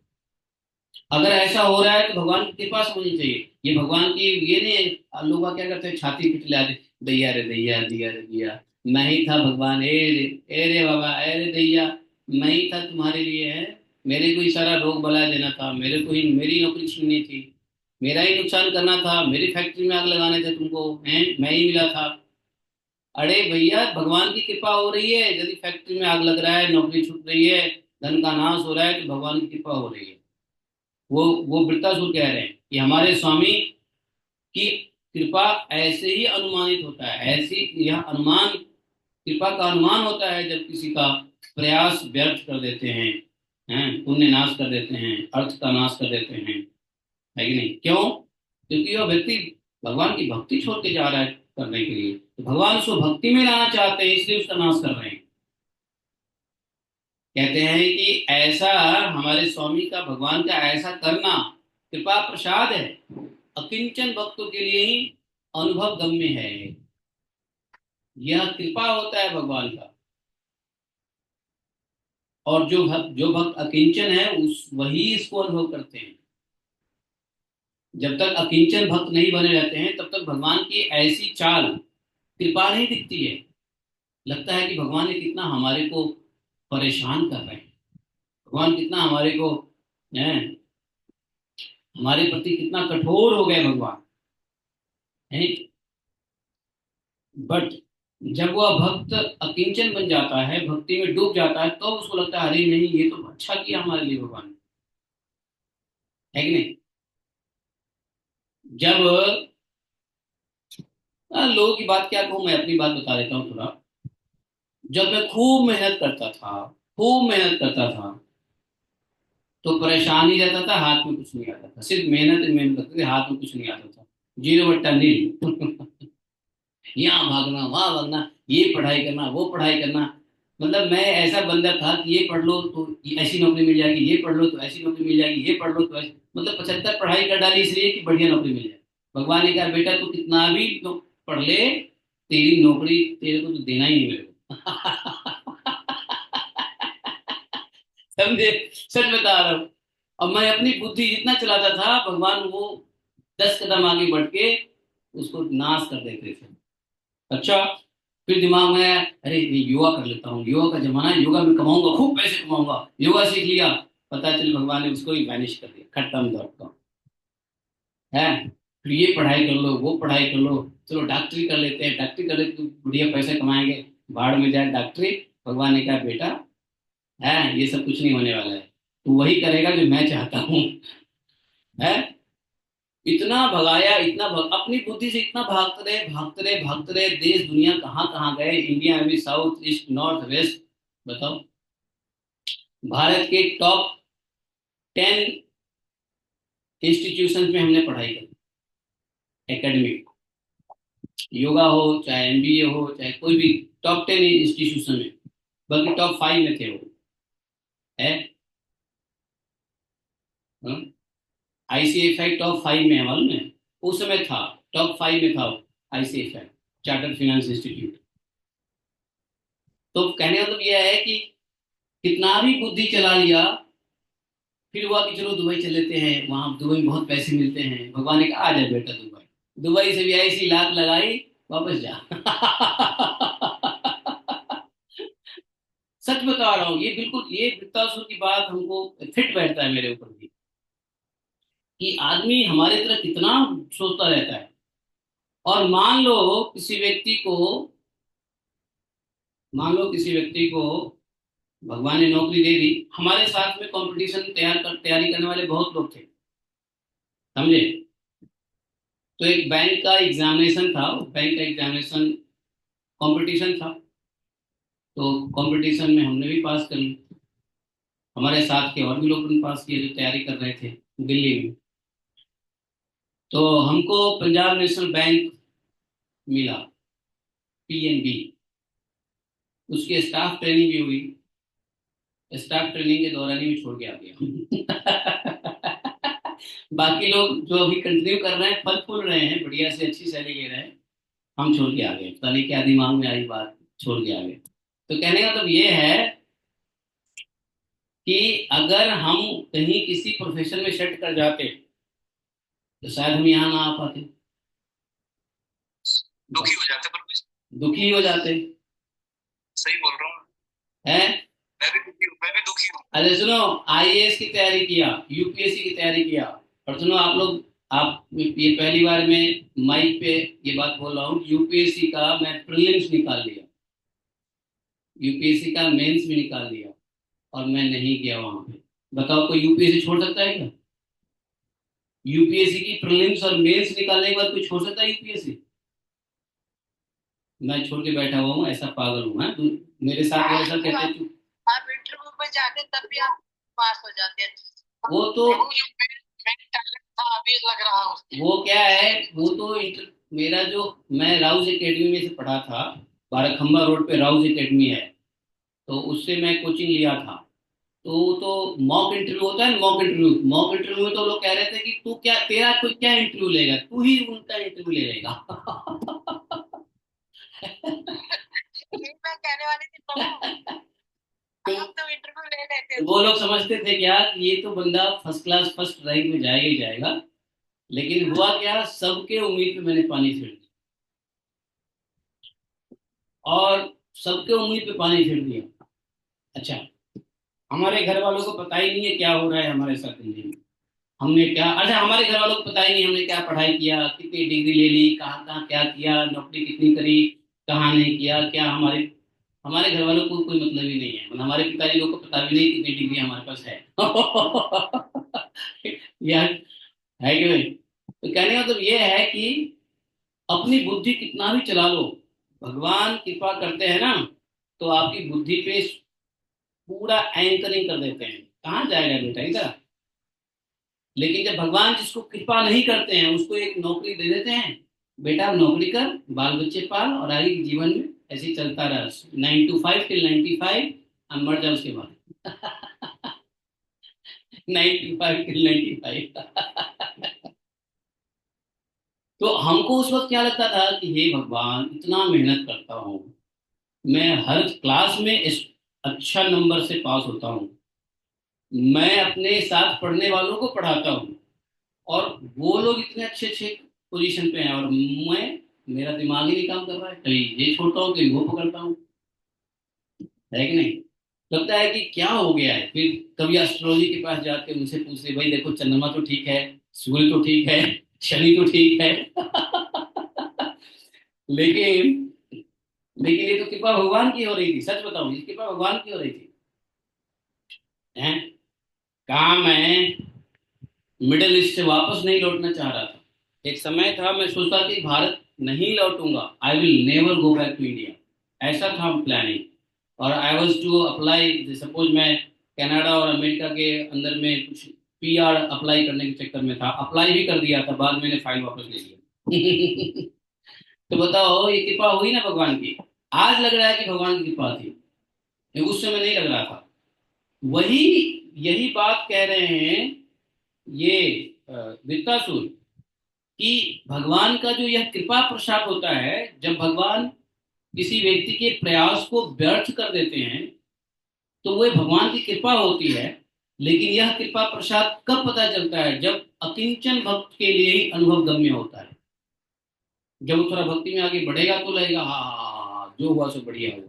अगर ऐसा हो रहा है तो भगवान की कृपा समझनी चाहिए। ये भगवान की ये नहीं, लोग क्या करते हैं छाती पीट लाते, दैया रे दैया, दिया रे दिया, मैं ही था भगवान, ए रे बाबा, ए रे दैया, मैं ही था तुम्हारे लिए। है, मेरे को ही सारा रोग बला देना था, मेरे को ही मेरी नौकरी छीननी थी, मेरा ही नुकसान करना था, मेरी फैक्ट्री में आग लगाने थे तुमको, हैं, मैं ही मिला था। अरे भैया, भगवान की कृपा हो रही है। यदि फैक्ट्री में आग लग रहा है, नौकरी छूट रही है, धन का नाश हो रहा है, तो भगवान की कृपा हो रही है। वो वृत्तासुर कह रहे हैं कि हमारे स्वामी की कृपा ऐसे ही अनुमानित होता है, ऐसी यह अनुमान, कृपा का अनुमान होता है जब किसी का प्रयास व्यर्थ कर देते हैं, पुण्य नाश कर देते हैं, अर्थ का नाश कर देते हैं। है कि नहीं? क्यों? क्योंकि वह व्यक्ति भगवान की भक्ति छोड़ के जा रहा है करने के लिए, तो भगवान उसको भक्ति में लाना चाहते हैं, इसलिए उसका नाश कर रहे हैं। कहते हैं कि ऐसा हमारे स्वामी का, भगवान का ऐसा करना कृपा प्रसाद है, अकिंचन भक्तों के लिए ही अनुभव गम्य है। यह कृपा होता है भगवान का। और जो भक्त अकिंचन है उस वही इसको अनुभव करते हैं। जब तक अकिंचन भक्त नहीं बने रहते हैं तब तक भगवान की ऐसी चाल, कृपा नहीं दिखती है। लगता है कि भगवान ने कितना हमारे को परेशान कर रहे हैं, भगवान कितना हमारे को है, हमारे प्रति कितना कठोर हो गए भगवान है। बट जब वह भक्त अकिंचन बन जाता है, भक्ति में डूब जाता है, तो उसको लगता है अरे नहीं, ये तो अच्छा किया हमारे लिए भगवान ने। है कि नहीं? जब लोगों की बात क्या कहूँ, मैं अपनी बात बता देता हूँ थोड़ा। जब मैं खूब मेहनत करता था, खूब मेहनत करता था, तो परेशान ही रहता था, हाथ में कुछ नहीं आता था, सिर्फ मेहनत ही मेहनत करते थे, हाथ में कुछ नहीं आता था, जीरो बट्टा नील। यहाँ भागना वहां भागना, ये पढ़ाई करना वो पढ़ाई करना। मतलब मैं ऐसा बंदा था कि ये पढ़ लो तो ऐसी नौकरी मिल जाएगी, ये पढ़ लो तो ऐसी नौकरी मिल जाएगी, ये पढ़ लो तो ऐसी, मतलब 75 पढ़ाई कर डाली इसलिए कि बढ़िया नौकरी मिल जाए। भगवान ने कहा बेटा तू कितना भी तो पढ़ ले, तेरी नौकरी तेरे को तो देना ही नहीं मेरे को। समझे, सच बता रहा हूँ। अब मैं अपनी बुद्धि जितना चलाता था, भगवान वो 10 कदम आगे बढ़ के उसको नाश कर देते थे। अच्छा, फिर दिमाग में आया, अरे ये योगा कर लेता हूँ, योगा का जमाना है, योगा में कमाऊंगा, खूब पैसे कमाऊंगा, योगा सीख लिया। पता चल भगवान ने उसको ही वैनिश कर दिया, खत्म दौड़ है। फिर ये पढ़ाई कर लो वो पढ़ाई कर लो, चलो डॉक्टरी कर लेते हैं, डॉक्टरी कर लेते तो बढ़िया पैसे कमाएंगे, भाड़ में जाए डॉक्टरी। भगवान ने कहा बेटा है ये सब कुछ नहीं होने वाला है, तू वही करेगा जो मैं चाहता हूँ। है, इतना भगाया, अपनी बुद्धि से इतना भागते रहे भागते रहे भागते रहे, देश दुनिया कहाँ कहाँ गए, इंडिया में भी, साउथ ईस्ट नॉर्थ वेस्ट। बताओ, भारत के टॉप 10 इंस्टीट्यूशन में हमने पढ़ाई करी, एकेडमिक, योगा हो चाहे एमबीए हो चाहे कोई भी, टॉप 10 इंस्टीट्यूशन में, बल्कि टॉप 5 में थे वो। है, आईसीएफआई टॉप 5 में है, मालूम है, उस समय था, टॉप 5 में था आईसीएफआई, चार्टर्ड फाइनेंस इंस्टीट्यूट। तो कहने का मतलब यह है कि कितना भी बुद्धि चला लिया, फिर हुआ कि चलो दुबई चल लेते हैं, वहां दुबई में बहुत पैसे मिलते हैं, भगवान ने कहा आ जा बेटा दुबई, दुबई से भी ऐसी लात लगाई, वापस जा। सच बता रहा हूँ, ये बिल्कुल ये वृत्तासुर की बात हमको फिट बैठता है मेरे ऊपर भी, कि आदमी हमारे तरह कितना सोचता रहता है। और मान लो किसी व्यक्ति को भगवान ने नौकरी दे दी, हमारे साथ में कंपटीशन तैयारी करने वाले बहुत लोग थे, समझे। तो एक बैंक का एग्जामिनेशन था, बैंक का एग्जामिनेशन कंपटीशन था, तो कंपटीशन में हमने भी पास कर ली, हमारे साथ के और भी लोगों ने पास किए जो तैयारी कर रहे थे दिल्ली में। तो हमको पंजाब नेशनल बैंक मिला, पीएनबी, उसकी स्टाफ ट्रेनिंग भी हुई, स्टाफ ट्रेनिंग के दौरान ही मैं छोड़ के आ गया। बाकी लोग जो अभी कंटिन्यू कर रहे हैं, फल फूल रहे हैं, बढ़िया से अच्छी सैलरी ले रहे हैं, हम छोड़ के आ गए, पता नहीं क्या दिमाग में आई बात, छोड़ के आ गए। तो कहने का मतलब ये है कि अगर हम कहीं किसी प्रोफेशन में सेट कर जाते तो शायद हम यहाँ ना आ पाते, दुखी हो जाते, पर दुखी हो जाते। सही बोल रहा हूँ, है, मैं भी दुखी हूँ। अरे सुनो, आईएएस की तैयारी किया, यूपीएससी की तैयारी किया, और सुनो आप लोग, आप ये पहली बार मैं माइक पे ये बात बोल रहा हूँ, यूपीएससी का मैं प्रीलिम्स निकाल लिया, यूपीएससी का मेंस भी निकाल लिया, और मैं नहीं गया वहां पे। बताओ कोई यूपीएससी छोड़ सकता है क्या? यूपीएससी की प्रीलिम्स और मेंस निकालने के बाद कोई छोड़ सकता है यूपीएससी? मैं छोड़ के बैठा हुआ हूँ, ऐसा पागल हूँ मैं, मेरे साथ कहते हैं आप इंटरव्यू में जाते तब भी आप पास हो जाते हैं। वो तो टैलेंट था अभी लग रहा है, वो क्या है, वो तो मेरा जो, मैं राउज एकेडमी में से पढ़ा था, बाराखम्बा रोड पे राउज एकेडमी है, तो उससे मैं कोचिंग लिया था। तो मॉक इंटरव्यू होता है ना, मॉक इंटरव्यू में तो लोग कह रहे थे कि तू क्या, तेरा कोई क्या इंटरव्यू लेगा, तू ही उनका इंटरव्यू ले लेगा। मैं कहने वाली थी प्रभु, हम तो इंटरव्यू ले लेते थे। वो लोग समझते थे क्या कि ये तो बंदा फर्स्ट क्लास फर्स्ट रैंक में जाएगा ही जाएगा, लेकिन हुआ क्या, सबके उम्मीद पे मैंने पानी फेर दिया, और सबके उम्मीद पे पानी फेर दिया। अच्छा, हमारे घर वालों को पता ही नहीं है क्या हो रहा है हमारे साथ जिंदगी में, हमने क्या, अच्छा हमारे घर वालों को पता ही नहीं हमने क्या पढ़ाई किया, कितनी डिग्री ले ली, कहाँ कहाँ क्या किया, नौकरी कितनी करी, कहाँ नहीं किया क्या, हमारे हमारे घर वालों को कोई मतलब ही नहीं है, मतलब हमारे पिताजी लोग को पता भी नहीं कितनी डिग्री हमारे पास है। यार, है कि नहीं? तो कहने का मतलब ये है कि अपनी बुद्धि कितना भी चला लो, भगवान कृपा करते हैं ना, तो आपकी बुद्धि पे पूरा एंकरिंग कर देते हैं, कहाँ जाएगा बेटा इधर। लेकिन जब भगवान जिसको कृपा नहीं करते हैं उसको एक नौकरी दे देते हैं, बेटा नौकरी कर, बाल बच्चे पाल और आगे के जीवन में ऐसे ही चलता रहा, 9 to 5 till 95, अब मर जा उसके बाद। 9 to 5 till 95। तो हमको उस वक्त क्या लगता था कि हे भगवान, इतना मेहनत करता हूँ, मैं हर क्लास में इस अच्छा नंबर से पास होता हूँ, मैं अपने साथ पढ़ने वालों को पढ़ाता हूँ, और वो लोग इतने अच्छे अच्छे पोजीशन पे हैं, और मेरा दिमाग ही नहीं काम कर रहा है, कभी ये छोड़ता हूँ कभी वो पकड़ता हूँ, है कि नहीं। लगता है कि क्या हो गया है। फिर कभी एस्ट्रोलॉजी के पास जाके उनसे पूछते, भाई देखो चंद्रमा तो ठीक है, सूर्य तो ठीक है, शनि तो ठीक है। लेकिन लेकिन ये तो कृपा भगवान की हो रही थी, सच बताऊं, ये कृपा भगवान की हो रही थी। हैं, कहा मैं मिडिल ईस्ट से वापस नहीं लौटना चाह रहा था। एक समय था मैं सोचता कि भारत नहीं लौटूंगा, I will never go back to India, ऐसा था प्लानिंग। और I was to apply, suppose मैं कनाडा और अमेरिका के अंदर में कुछ पीआर अप्लाई करने के चक्कर में था, अप्लाई भी कर दिया था, बाद में मैंने फाइल वापस ले लिया। तो बताओ ये कृपा हुई ना भगवान की। आज लग रहा है कि भगवान की कृपा थी, लेकिन उस समय नहीं लग रहा था। वही यही बात कह रहे हैं ये वृत्तासुर, कि भगवान का जो यह कृपा प्रसाद होता है, जब भगवान किसी व्यक्ति के प्रयास को व्यर्थ कर देते हैं तो वह भगवान की कृपा होती है। लेकिन यह कृपा प्रसाद कब पता चलता है, जब अकिंचन भक्त के लिए ही अनुभव गम्य होता है। जब वो थोड़ा भक्ति में आगे बढ़ेगा तो लगेगा हाँ जो हुआ सो बढ़िया हुआ।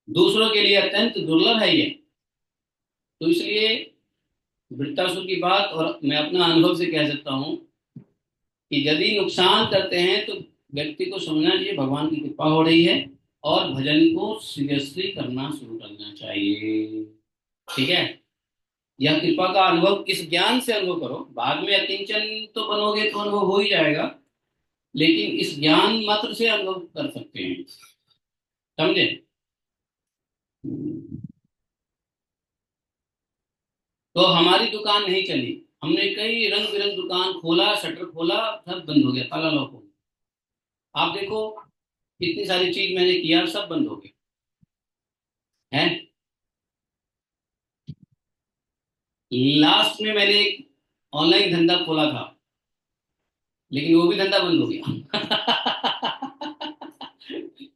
दूसरों के लिए अत्यंत दुर्लभ है ये। तो इसलिए वृत्तासुर की बात, और मैं अपना अनुभव से कह सकता हूँ कि यदि नुकसान करते हैं तो व्यक्ति को समझना चाहिए भगवान की कृपा हो रही है, और भजन को सीरियसली करना शुरू करना चाहिए। ठीक है, यह कृपा का अनुभव इस ज्ञान से अनुभव करो, बाद में अकिंचन तो बनोगे तो अनुभव हो ही जाएगा, लेकिन इस ज्ञान मात्र से अनुभव कर सकते हैं। समझे। तो हमारी दुकान नहीं चली, हमने कई रंग बिरंग दुकान खोला, शटर खोला, सब बंद हो गया, ताला लॉक हो गया। आप देखो कितनी सारी चीज मैंने किया, सब बंद हो गए हैं। लास्ट में मैंने एक ऑनलाइन धंधा खोला था, लेकिन वो भी धंधा बंद हो गया।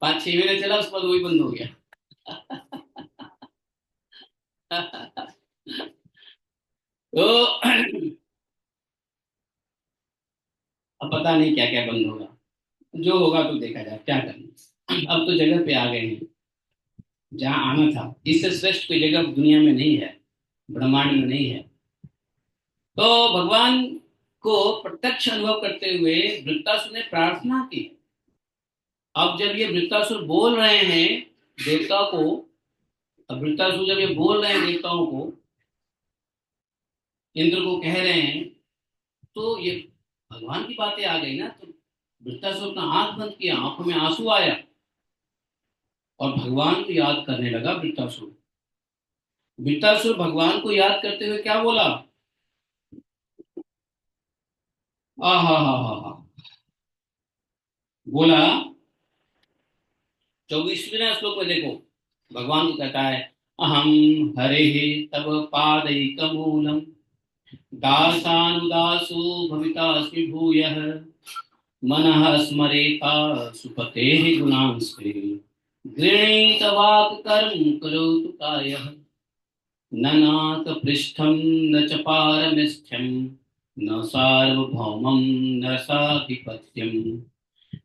5-6 महीने चला, उसके बाद वो भी बंद हो गया। तो अब पता नहीं क्या क्या बंद होगा, जो होगा तो देखा जाए, क्या करना। अब तो जगह पे आ गए हैं जहाँ आना था, इससे श्रेष्ठ कोई जगह दुनिया में नहीं है, ब्रह्मांड में नहीं है। तो भगवान को प्रत्यक्ष अनुभव करते हुए वृत्तासुर ने प्रार्थना की। अब जब ये वृत्तासुर बोल रहे हैं देवता को, अब वृत्तासुर जब ये बोल रहे हैं देवताओं को, इंद्र को कह रहे हैं, तो ये भगवान की बातें आ गई ना। तो वृत्तासुर ने आंख बंद किया, आंखों में आंसू आया, और भगवान को याद करने लगा वृत्तासुर। वृत्तासुर भगवान को याद करते हुए क्या बोला, आ हा, बोला 24वें श्लोक में देखो, भगवान को कहता है, अहम हरे तब पादैकमूलम दासानुदासो भवितास्मि भूयः मनः स्मरेता सुपतेः गुणांस्ते गृणीत वाक् कर्म करोतु कायः न नाक पृष्ठं न च पारमिस्थ्यं न सार्वभौमं न साधिपत्यं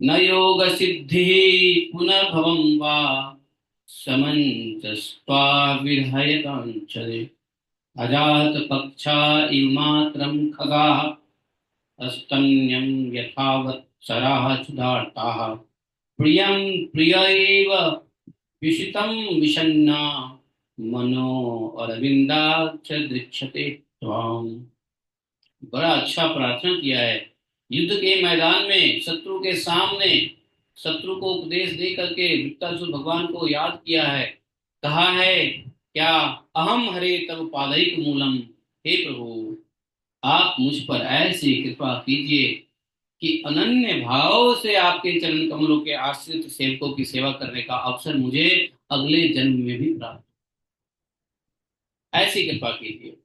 न योग सिद्धि पुनर्भवं वा समंजस्त्वा विरहयतांचले अजात पक्षा इमात्रं खगाः अस्तन्यं यथावत्सराः क्षुधार्ताः प्रियं प्रिय एव विषितं विषन्ना मनो अरविंदाक्ष दृक्षते त्वाम्। बड़ा अच्छा प्रार्थना किया है। युद्ध के मैदान में शत्रु के सामने शत्रु को उपदेश दे करके वृत्तासुर भगवान को याद किया है कहा है क्या, अहम हरे तव पादैक मूलम, हे प्रभु आप मुझ पर ऐसी कृपा कीजिए कि अनन्य भाव से आपके चरण कमलों के आश्रित सेवकों की सेवा करने का अवसर मुझे अगले जन्म में भी प्राप्त, ऐसी कृपा कीजिए।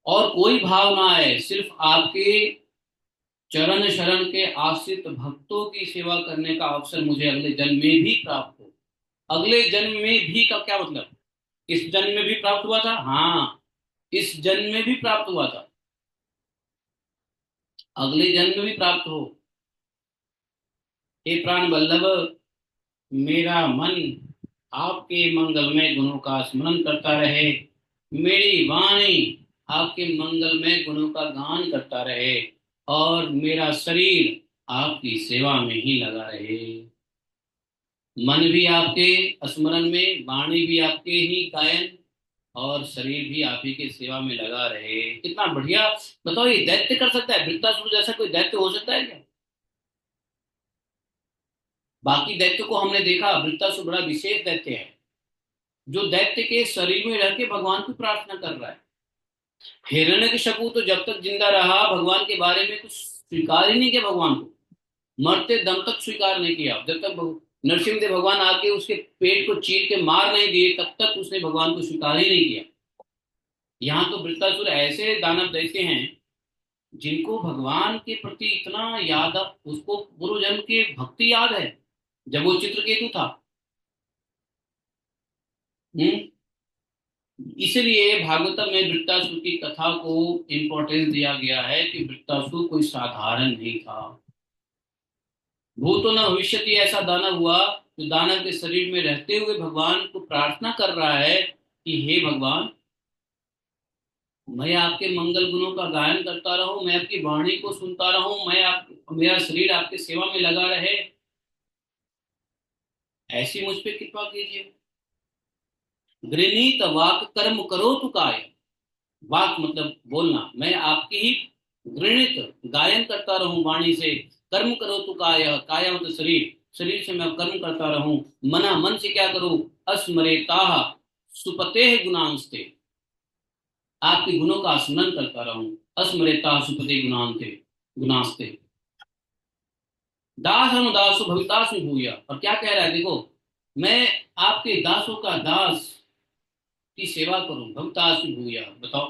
और कोई भाव ना आए, सिर्फ आपके चरण शरण के आश्रित भक्तों की सेवा करने का अवसर मुझे अगले जन्म में भी प्राप्त हो। अगले जन्म में भी का क्या मतलब, इस जन्म में भी प्राप्त हुआ था, हाँ इस जन्म में भी प्राप्त हुआ था, अगले जन्म में भी प्राप्त हो। हे प्राण वल्लभ, मेरा मन आपके मंगलमय गुणों का स्मरण करता रहे, मेरी वाणी आपके मंगलमय गुणों का गान करता रहे, और मेरा शरीर आपकी सेवा में ही लगा रहे। मन भी आपके स्मरण में, वाणी भी आपके ही गायन, और शरीर भी आप ही के सेवा में लगा रहे। कितना बढ़िया। बताओ ये दैत्य कर सकता है? वृत्तासुर जैसा कोई दैत्य हो सकता है क्या? बाकी दैत्य को हमने देखा, वृत्तासुर बड़ा विशेष दैत्य है, जो दैत्य के शरीर में रह के भगवान की प्रार्थना कर रहा है। हिरण्यकशिपु तो जब तक जिंदा रहा भगवान के बारे में कुछ स्वीकार ही नहीं किया, भगवान को मरते दम तक स्वीकार नहीं किया। जब तक नरसिंहदेव भगवान आके उसके पेट को चीर के मार नहीं दिए, तब तक उसने भगवान को स्वीकार ही नहीं किया। यहाँ तो वृत्तासुर ऐसे दानव दैत्य हैं जिनको भगवान के प्रति इतना याद, उसको पूर्व जन्म की भक्ति याद है जब वो चित्रकेतु था। हम्म इसलिए भागवतम में वृत्तासुर की कथा को इंपॉर्टेंस दिया गया है कि वृत्तासुर कोई साधारण नहीं था। भूतो न भविष्यति ऐसा दानव हुआ, जो दानव के शरीर में रहते हुए भगवान को प्रार्थना कर रहा है कि हे भगवान, मैं आपके मंगल गुणों का गायन करता रहूं, मैं आपकी वाणी को सुनता रहूं, मैं आप मेरा शरीर आपकी सेवा में लगा रहे, ऐसी मुझ पे कृपा कीजिए। गृणीत वाक कर्म करो तु काय, वाक मतलब बोलना, मैं आपकी ही गृणित गायन करता रहूं वाणी से। कर्म करो तु काय, काय मतलब शरीर, शरीर से मैं कर्म करता रहूं। मना मन से क्या करूं, अस्मरेता सुपते गुणांस्ते, आपके गुणों का स्मरण करता रहूं। अस्मरेता सुपते गुणांते गुणास्ते, दास अनुदासो भवितासु भूया। और क्या कह रहा है देखो, मैं आपके दासों का दास की सेवा करूं, भवितासु भूया। बताओ,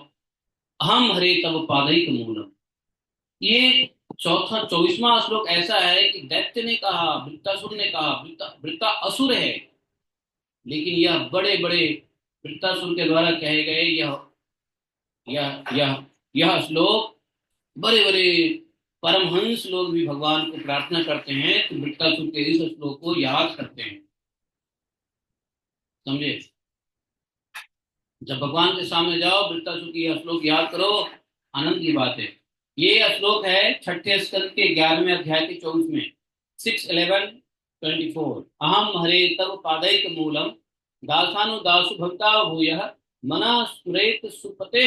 अहम हरे तव पादैक मूलम। ये चौथा 24वां श्लोक ऐसा है कि दैत्य ने कहा, वृत्तासुर ने कहा, वृत्ता असुर है, लेकिन यह बड़े बड़े वृत्तासुर के द्वारा कहे गए यह श्लोक बड़े बड़े परमहंस लोग भी भगवान को प्रार्थना करते हैं तो वृत्तासुर के इस श्लोक को याद करते हैं। समझे? जब भगवान के सामने जाओ, वृत्तासुर की यह श्लोक याद करो, आनंद की बात है। ये श्लोक है छठे स्कंद के 11वें अध्याय के 24 में, 6:11-24। अहम हरे तव पादैक मूलम, दासानुदासु भक्ता भूय, मना सुरेत सुपते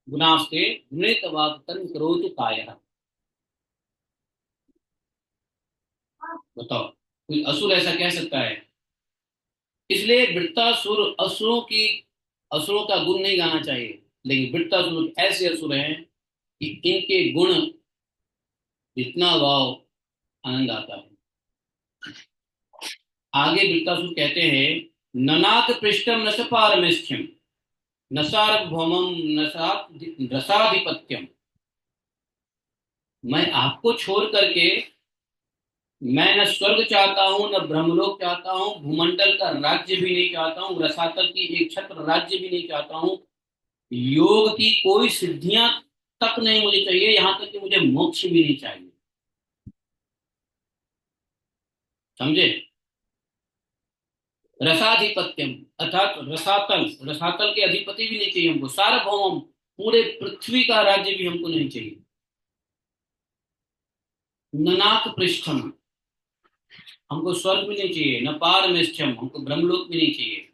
गुणास्ते, नृत वाक्तन करोतु कायः। बताओ, कोई असुर ऐसा कह सकता है? इसलिए वृत्तासुर असुरों का गुण नहीं गाना चाहिए, लेकिन वृत्तासुर ऐसे असुर हैं कि इनके गुण जितना गाओ आनंद आता है। आगे वृत्तासुर कहते हैं, ननाथ पृष्ठम न स पारमेष्ठ्यम, न सार्वभौमम न रसाधिपत्यम। मैं आपको छोड़ करके मैं न स्वर्ग चाहता हूं, न ब्रह्मलोक चाहता हूं, भूमंडल का राज्य भी नहीं चाहता हूं, रसातल की एक छत्र राज्य भी नहीं चाहता हूं, योग की कोई सिद्धियां तक नहीं मुझे चाहिए, यहां तक कि मुझे मोक्ष भी नहीं चाहिए। समझे? रसाधिपत्यम अर्थात रसातल, रसातल के अधिपति भी नहीं चाहिए हमको। सार्वभौम, पूरे पृथ्वी का राज्य भी हमको नहीं चाहिए। ननाक पृष्ठम, हमको स्वर्ग भी नहीं चाहिए। न पारमेष्ठ्यम, हमको ब्रह्मलोक भी नहीं चाहिए।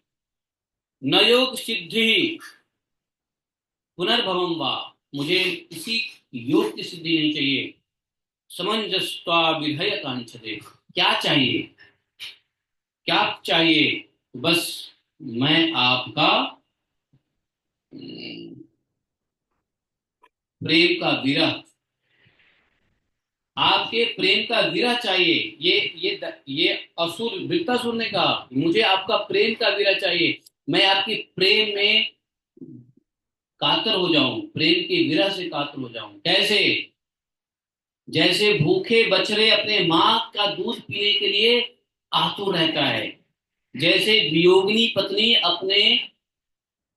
न योग सिद्धि पुनर्भवम वा, मुझे किसी योग की सिद्धि नहीं चाहिए। समंजस्वा विधेय कांक्षते, क्या चाहिए? क्या चाहिए? बस मैं आपका प्रेम का विरह, आपके प्रेम का विरह चाहिए। ये असुर, वृत्तासुर ने कहा मुझे आपका प्रेम का विरह चाहिए। मैं आपकी प्रेम में कातर हो जाऊं, प्रेम के विरह से कातर हो जाऊं। कैसे? जैसे भूखे बछड़े अपने माँ का दूध पीने के लिए आतुर रहता है, जैसे वियोगिनी पत्नी अपने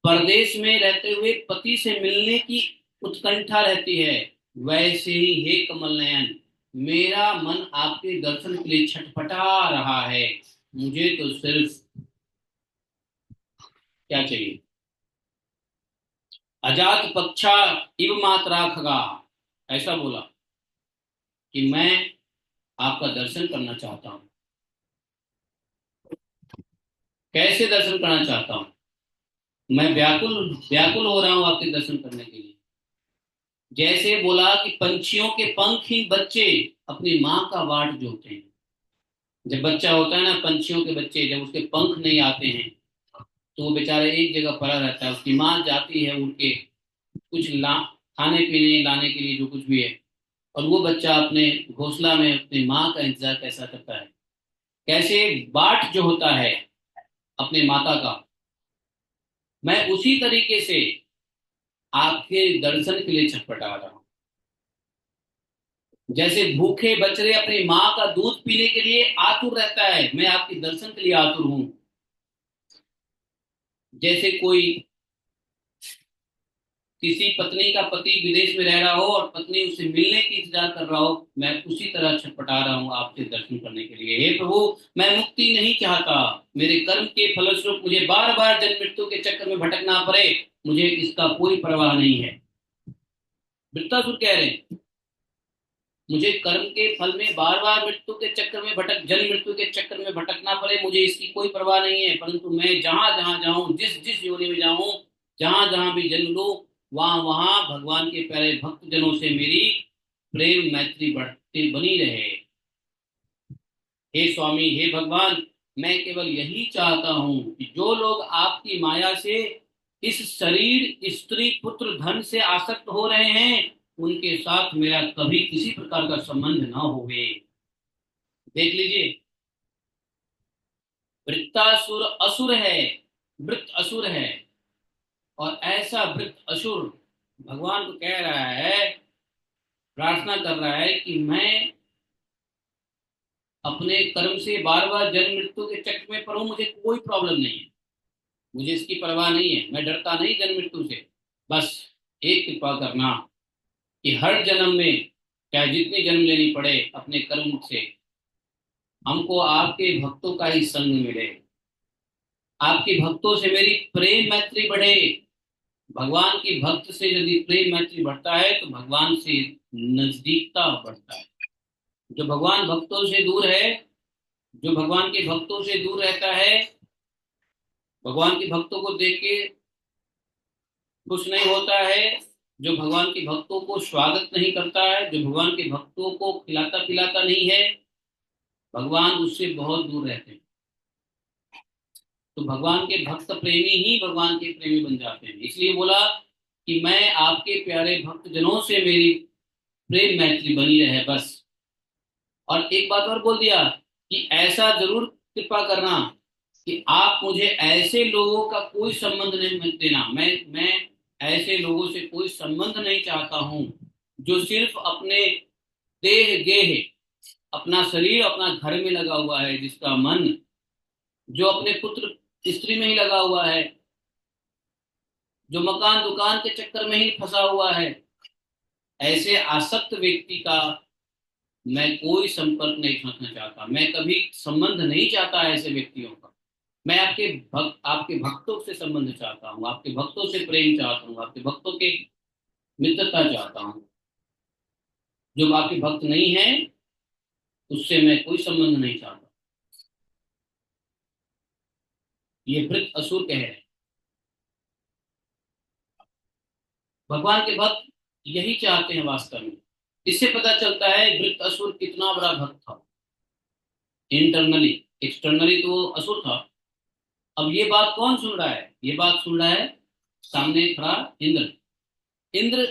परदेश में रहते हुए पति से मिलने की उत्कंठा रहती है, वैसे ही हे कमल नयन, मेरा मन आपके दर्शन के लिए छटपटा रहा है। मुझे तो सिर्फ क्या चाहिए? अजात पक्षा इव मात्रा खगा, ऐसा बोला कि मैं आपका दर्शन करना चाहता हूं। कैसे दर्शन करना चाहता हूं? मैं व्याकुल व्याकुल हो रहा हूं आपके दर्शन करने के लिए। जैसे बोला कि पंछियों के पंखहीन बच्चे अपनी माँ का वाट जोते हैं। जब बच्चा होता है ना, पंछियों के बच्चे, जब उसके पंख नहीं आते हैं तो वो बेचारा एक जगह पड़ा रहता है। उसकी माँ जाती है उड़ के कुछ ला खाने पीने लाने के लिए, जो कुछ भी है, और वो बच्चा अपने घोंसला में अपनी माँ का इंतजार कैसा करता है। कैसे बाट जो होता है अपने माता का, मैं उसी तरीके से आपके दर्शन के लिए छटपटा रहा हूँ। जैसे भूखे बछड़े अपनी माँ का दूध पीने के लिए आतुर रहता है, मैं आपके दर्शन के लिए आतुर हूं। जैसे कोई किसी पत्नी का पति विदेश में रह रहा हो और पत्नी उससे मिलने की इंतजार कर रहा हो, मैं उसी तरह छटपटा रहा हूँ आपसे दर्शन करने के लिए। हे प्रभु, मैं मुक्ति नहीं चाहता। मेरे कर्म के फलस्वरूप मुझे बार बार जन्म मृत्यु के चक्कर में भटकना पड़े, मुझे इसका कोई परवाह नहीं है। वृत्तासुर कह रहे हैं मुझे कर्म के फल में बार बार मृत्यु के चक्कर में भटक जन्म मृत्यु के चक्कर में भटकना पड़े, मुझे इसकी कोई परवाह नहीं है। परंतु मैं जहां जहां जाऊं, जिस जिस योनि में जाऊं, जहां जहां भी जन्म लूं, वहां वहां भगवान के प्यारे भक्त जनों से मेरी प्रेम मैत्री बढ़ती बनी रहे। हे स्वामी, हे भगवान, मैं केवल यही चाहता हूं कि जो लोग आपकी माया से इस शरीर स्त्री पुत्र धन से आसक्त हो रहे हैं, उनके साथ मेरा कभी किसी प्रकार का संबंध ना होवे। देख लीजिए, वृत्तासुर असुर है, वृत्त असुर है, और ऐसा वृत्त असुर भगवान को कह रहा है, प्रार्थना कर रहा है कि मैं अपने कर्म से बार बार जन्म मृत्यु के चक्र में पड़ूं, मुझे कोई प्रॉब्लम नहीं है, मुझे इसकी परवाह नहीं है, मैं डरता नहीं जन्म मृत्यु से। बस एक कृपा करना कि हर जन्म में चाहे जितनी जन्म लेनी पड़े, अपने कर्म से हमको आपके भक्तों का ही संग मिले, आपके भक्तों से मेरी प्रेम मैत्री बढ़े। भगवान की भक्त से यदि प्रेम मैत्री बढ़ता है तो भगवान से नजदीकता बढ़ता है। जो भगवान भक्तों से दूर है, जो भगवान के भक्तों से दूर रहता है, भगवान के भक्तों को देख के खुश नहीं होता है, जो भगवान के भक्तों को स्वागत नहीं करता है, जो भगवान के भक्तों को खिलाता पिलाता नहीं है, भगवान उससे बहुत दूर रहते हैं। तो भगवान के भक्त प्रेमी ही भगवान के प्रेमी बन जाते हैं। इसलिए बोला कि मैं आपके प्यारे भक्त जनों से मेरी प्रेम मैत्री बनी रहे बस। और एक बात और बोल दिया कि ऐसा जरूर कृपा करना कि आप मुझे ऐसे लोगों का कोई संबंध नहीं मत देना। मैं ऐसे लोगों से कोई संबंध नहीं चाहता हूं जो सिर्फ अपने देह गेह, अपना शरीर अपना घर में लगा हुआ है, जिसका मन जो अपने पुत्र स्त्री में ही लगा हुआ है, जो मकान दुकान के चक्कर में ही फंसा हुआ है, ऐसे आसक्त व्यक्ति का मैं कोई संपर्क नहीं रखना चाहता। मैं कभी संबंध नहीं चाहता ऐसे व्यक्तियों का। मैं आपके भक्तों से संबंध चाहता हूँ, आपके भक्तों से प्रेम चाहता हूँ, आपके भक्तों के मित्रता चाहता हूँ। जो आपके भक्त नहीं है उससे मैं कोई संबंध नहीं चाहता। ये वृत्त असुर कह रहे हैं। भगवान के भक्त यही चाहते हैं वास्तव में। इससे पता चलता है वृत्त असुर कितना बड़ा भक्त था इंटरनली। एक्सटर्नली तो वो असुर था। अब ये बात कौन सुन रहा है? ये बात सुन रहा है सामने खड़ा इंद्र। इंद्र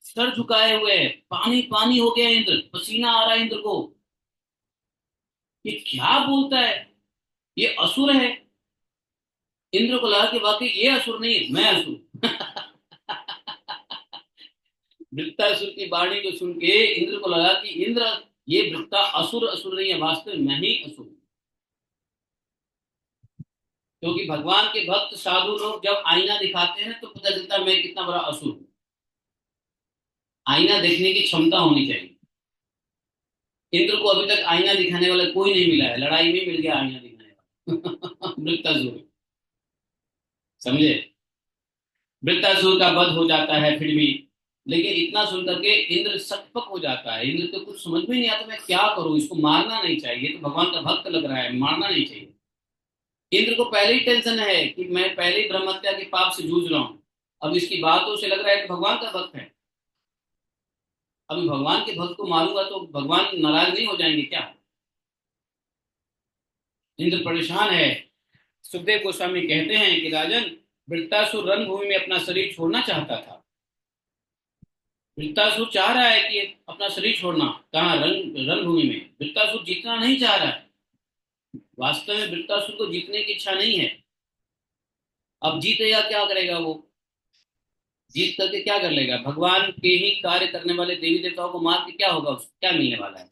सर झुकाए हुए है, पानी पानी हो गया, इंद्र पसीना आ रहा है इंद्र को। ये क्या बोलता है? ये असुर है। इंद्र को लगा कि वाकई ये असुर नहीं है, मैं असुर। वृत्तासुर की वाणी को सुन के इंद्र को लगा कि इंद्र, ये वृत्ता असुर असुर नहीं है, वास्तव में मैं ही असुर हूं। क्योंकि भगवान के भक्त साधु लोग जब आईना दिखाते हैं तो पता चलता है मैं कितना बड़ा असुर हूं। आईना देखने की क्षमता होनी चाहिए। इंद्र को अभी तक आईना दिखाने वाला कोई नहीं मिला है, लड़ाई में मिल गया आईना दिखाने वाला। वृत्तासुर, समझे? वृत्तासुर का वध हो जाता है फिर भी, लेकिन इतना सुन करके इंद्र सकपक हो जाता है। इंद्र को कुछ समझ में नहीं आता, मैं क्या करूं, इसको मारना नहीं चाहिए, तो भगवान का भक्त लग रहा है, मारना नहीं चाहिए। इंद्र को पहले ही टेंशन है कि मैं पहले ही ब्रह्म हत्या के पाप से जूझ रहा हूं, अब इसकी बातों से लग रहा है कि भगवान का भक्त है। अभी भगवान के भक्त को मारूंगा तो भगवान नाराज नहीं हो जाएंगे क्या? इंद्र परेशान है। सुखदेव गोस्वामी कहते हैं कि राजन, वृत्तासुर रणभूमि में अपना शरीर छोड़ना चाहता था। वृत्तासुर चाह रहा है कि अपना शरीर छोड़ना, कहाँ रणभूमि में। वृत्तासुर जीतना नहीं चाह रहा है। वास्तव में वृत्तासुर को जीतने की इच्छा नहीं है। अब जीतेगा क्या करेगा वो? जीत करके क्या कर लेगा? भगवान के ही कार्य करने वाले देवी देवताओं को मार के क्या होगा, उसको क्या मिलने वाला है?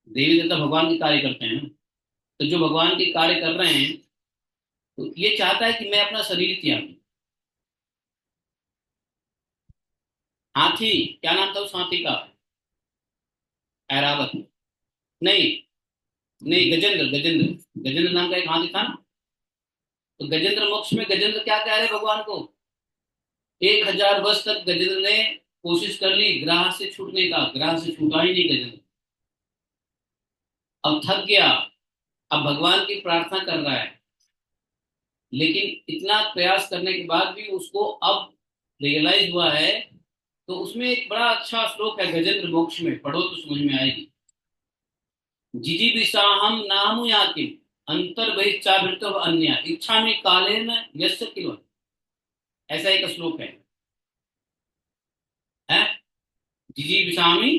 देवी देवता भगवान के कार्य करते हैं, तो जो भगवान के कार्य कर रहे हैं, तो ये चाहता है कि मैं अपना शरीर त्याग दूं। हाथी, क्या नाम था उस हाथी का? ऐरावत। नहीं, नहीं, गजेंद्र, गजेंद्र, गजेंद्र नाम का एक हाथी था ना। तो गजेंद्र मोक्ष में गजेंद्र क्या कह रहे भगवान को? 1000 वर्ष तक गजेंद्र ने कोशिश कर ली ग्राह से छूटने का, ग्राह से छूटा ही नहीं गजेंद्र। अब थक गया, अब भगवान की प्रार्थना कर रहा है, लेकिन इतना प्रयास करने के बाद भी उसको अब रियलाइज हुआ है। तो उसमें एक बड़ा अच्छा श्लोक है गजेंद्र मोक्ष में, पढ़ो तो समझ में आएगी। जिजीविषाहम नाम याति अंतर बहिश्चावृत अन्य इच्छा में कालेन यस्य किलो, ऐसा एक श्लोक है जिजीविषामी,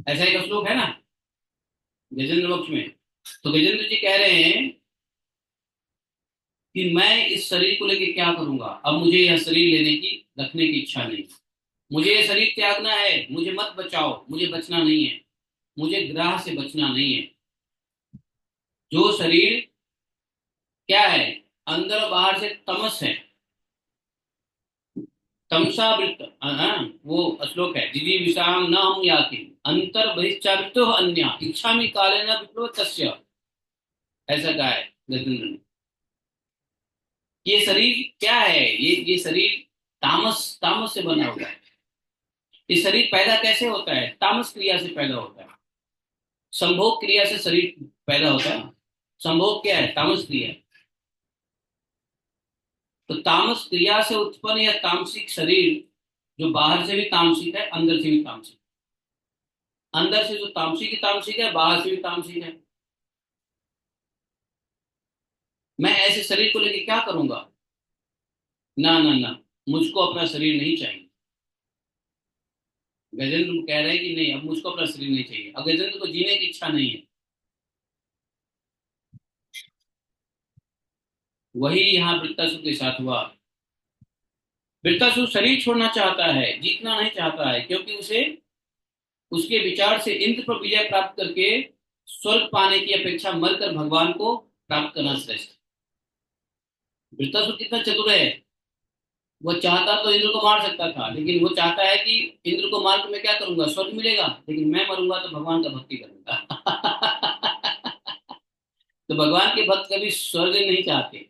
ऐसा एक श्लोक है ना गजेंद्र मोक्ष में। तो गजेंद्र जी कह रहे हैं कि मैं इस शरीर को लेके क्या करूंगा, अब मुझे यह शरीर लेने की, रखने की इच्छा नहीं। मुझे ये शरीर त्यागना है, मुझे मत बचाओ, मुझे बचना नहीं है, मुझे ग्रह से बचना नहीं है। जो शरीर क्या है, अंदर और बाहर से तमस है, तमसावृत, वो श्लोक है जिजी विषाम न हम याति अंतर बहिश्चावृतो अन्य इच्छा में काले न विप्लव तस्य, ऐसा कहा है गजेंद्र ने। ये शरीर क्या है? ये शरीर तामस, तामस से बना हुआ है। ये शरीर पैदा कैसे होता है? तामस क्रिया से पैदा होता है। संभोग क्रिया से शरीर पैदा होता है। संभोग क्या है? तामस क्रिया। तो तामस क्रिया से उत्पन्न यह तामसिक शरीर, जो बाहर से भी तामसिक है, अंदर से भी तामसिक, अंदर से जो तामसिक है, बाहर से भी तामसिक है। मैं ऐसे शरीर को लेके क्या करूंगा? ना ना ना, मुझको अपना शरीर नहीं चाहिए। गजेंद्र कह रहे हैं कि नहीं, अब मुझको अपना शरीर नहीं चाहिए, अब गजेंद्र को जीने की इच्छा नहीं है। वही यहाँ वृत्तासुर के साथ हुआ। वृत्तासुर शरीर छोड़ना चाहता है, जीतना नहीं चाहता है, क्योंकि उसे, उसके विचार से इंद्र पर विजय प्राप्त करके स्वर्ग पाने की अपेक्षा मरकर भगवान को प्राप्त करना श्रेष्ठ। वृत्तासुर कितना चतुर है, वो चाहता तो इंद्र को मार सकता था, लेकिन वो चाहता है कि इंद्र को मार के मैं क्या करूंगा, स्वर्ग मिलेगा, लेकिन मैं मरूंगा तो भगवान का भक्ति करूंगा। तो भगवान के भक्त कभी स्वर्ग नहीं चाहते।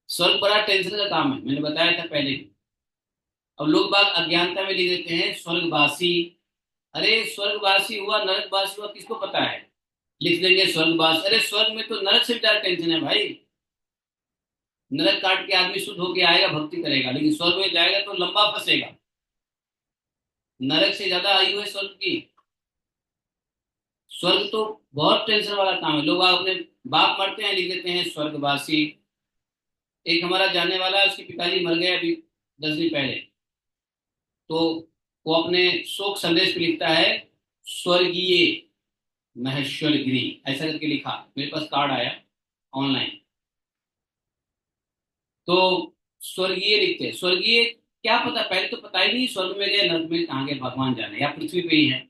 स्वर्ग बड़ा टेंशन का काम है, मैंने बताया था पहले भी। अब लोग बाग अज्ञानता में ले देते हैं स्वर्गवासी। अरे स्वर्गवासी हुआ नरकवासी हुआ किसको पता है? लिख देंगे स्वर्गवासी, अरे स्वर्ग में तो नरक से भी ज्यादा टेंशन है भाई। नरक काट के आदमी शुद्ध होके आएगा, भक्ति करेगा, लेकिन स्वर्ग में जाएगा तो लंबा फंसेगा। नरक से ज्यादा आयु है स्वर्ग की। स्वर्ग तो बहुत टेंशन वाला काम है। लोग अपने बाप मरते हैं लिख देते हैं स्वर्गवासी। एक हमारा जानने वाला है, उसके पिताजी मर गए अभी 10 दिन पहले। तो वो अपने शोक संदेश पे लिखता है स्वर्गीय महेश्वर गिरी, ऐसा करके लिखा। मेरे पास कार्ड आया ऑनलाइन। तो स्वर्गीय लिखते हैं। स्वर्गीय क्या पता, पहले तो पता ही नहीं स्वर्ग में गए नर्क में कहाँ गए भगवान जाने, या पृथ्वी पे ही है।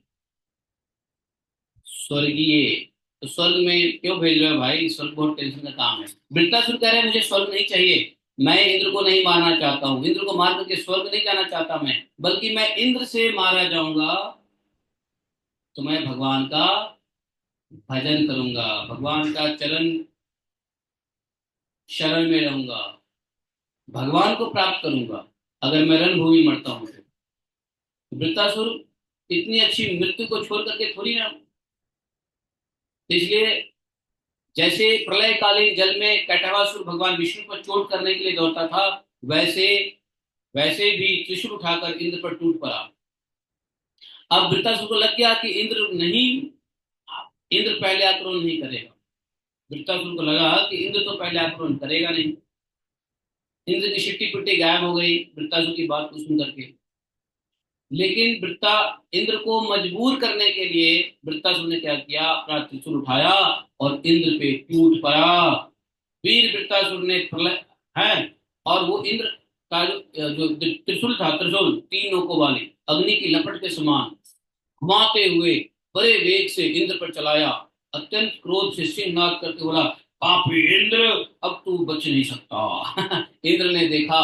स्वर्गीय, तो स्वर्ग में क्यों भेज रहे हो भाई, स्वर्ग बहुत टेंशन का काम है। वृत्तासुर कह रहे हैं मुझे स्वर्ग नहीं चाहिए, मैं इंद्र को नहीं मारना चाहता हूँ, इंद्र को मार करके स्वर्ग नहीं जाना चाहता मैं, बल्कि मैं इंद्र से मारा जाऊंगा तो मैं भगवान का भजन करूंगा, भगवान का चरण शरण में रहूंगा, भगवान को प्राप्त करूंगा अगर मैं रणभूमि मरता हूं तो। वृत्तासुर इतनी अच्छी मृत्यु को छोड़ करके थोड़ी ना। इसलिए जैसे प्रलयकालीन जल में कैटवासुर भगवान विष्णु पर चोट करने के लिए दौड़ता था, वैसे वैसे भी त्रिशूल उठाकर इंद्र पर टूट पड़ा। अब वृत्तासुर को लग गया कि इंद्र पहले आक्रमण नहीं करेगा। वृत्तासुर को लगा कि इंद्र तो पहले आक्रमण करेगा नहीं। इंद्र की शिट्टी पिट्टी गायब हो गई वृत्तासुर की बात को सुन करके। लेकिन वृत्ता इंद्र को मजबूर करने के लिए वृत्तासुर ने क्या किया, अपना त्रिशूल उठाया और इंद्र पे टूट पड़ा। वीर वृत्तासुर ने प्रलय है, और वो इंद्र का जो त्रिशूल था, त्रिशूल 3 नोकों वाली अग्नि की लपट के समान घुमाते हुए बड़े वेग से इंद्र पर चलाया। अत्यंत क्रोध से सिंहनाद करके बोला, पापी इंद्र, अब तू बच नहीं सकता। इंद्र ने देखा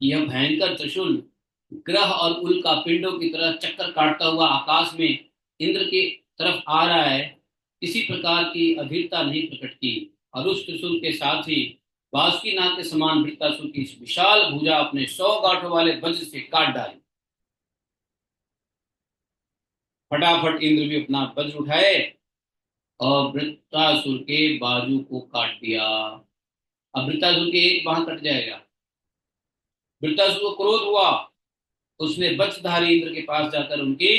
कि यह भयंकर त्रिशूल ग्रह और उल्का पिंडों की तरह चक्कर काटता हुआ आकाश में इंद्र की तरफ आ रहा है। किसी प्रकार की अधीरता नहीं प्रकट की, और उस त्रिशूल के साथ ही बासुकी नाग के समान वृत्तासुर की इस विशाल भुजा अपने 100 गांठों वाले वज्र से काट डाली। फटाफट इंद्र भी अपना वज्र उठाए और वृत्तासुर के बाजू को काट दिया। अब वृत्तासुर के एक बाह कट जाएगा। वृत्तासुर को क्रोध हुआ, उसने वज्रधारी इंद्र के पास जाकर उनकी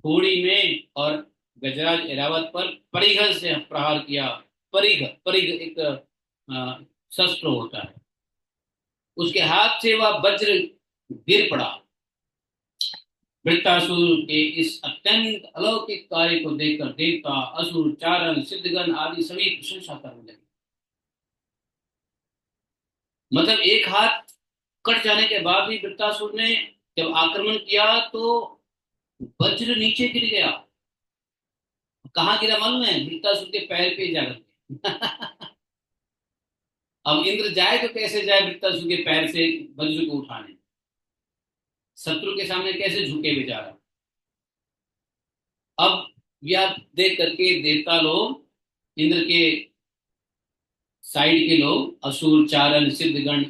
होड़ी में और गजराज एरावत पर परिघ से प्रहार किया। परिघ परिघ एक शस्त्र होता है। उसके हाथ से वह वज्र गिर पड़ा। वृत्तासुर के इस अत्यंत अलौकिक कार्य को देखकर देवता, असुर, चारण, सिद्धगण आदि सभी प्रशंसा करने लगे। मतलब एक हाथ कट जाने के बाद भी वृत्तासुर ने जब आक्रमण किया तो वज्र नीचे गिर गया। कहाँ गिरा मालूम है? वृत्तासुर के पैर पे जा करके। अब इंद्र जाए तो कैसे जाए वृत्तासुर के पैर से वज्र को उठाने, शत्रु के सामने कैसे झुके बेचारा। अब यह देख करके देवता लोग, इंद्र के साइड के लोग, असुर, चारण, सिद्धगण,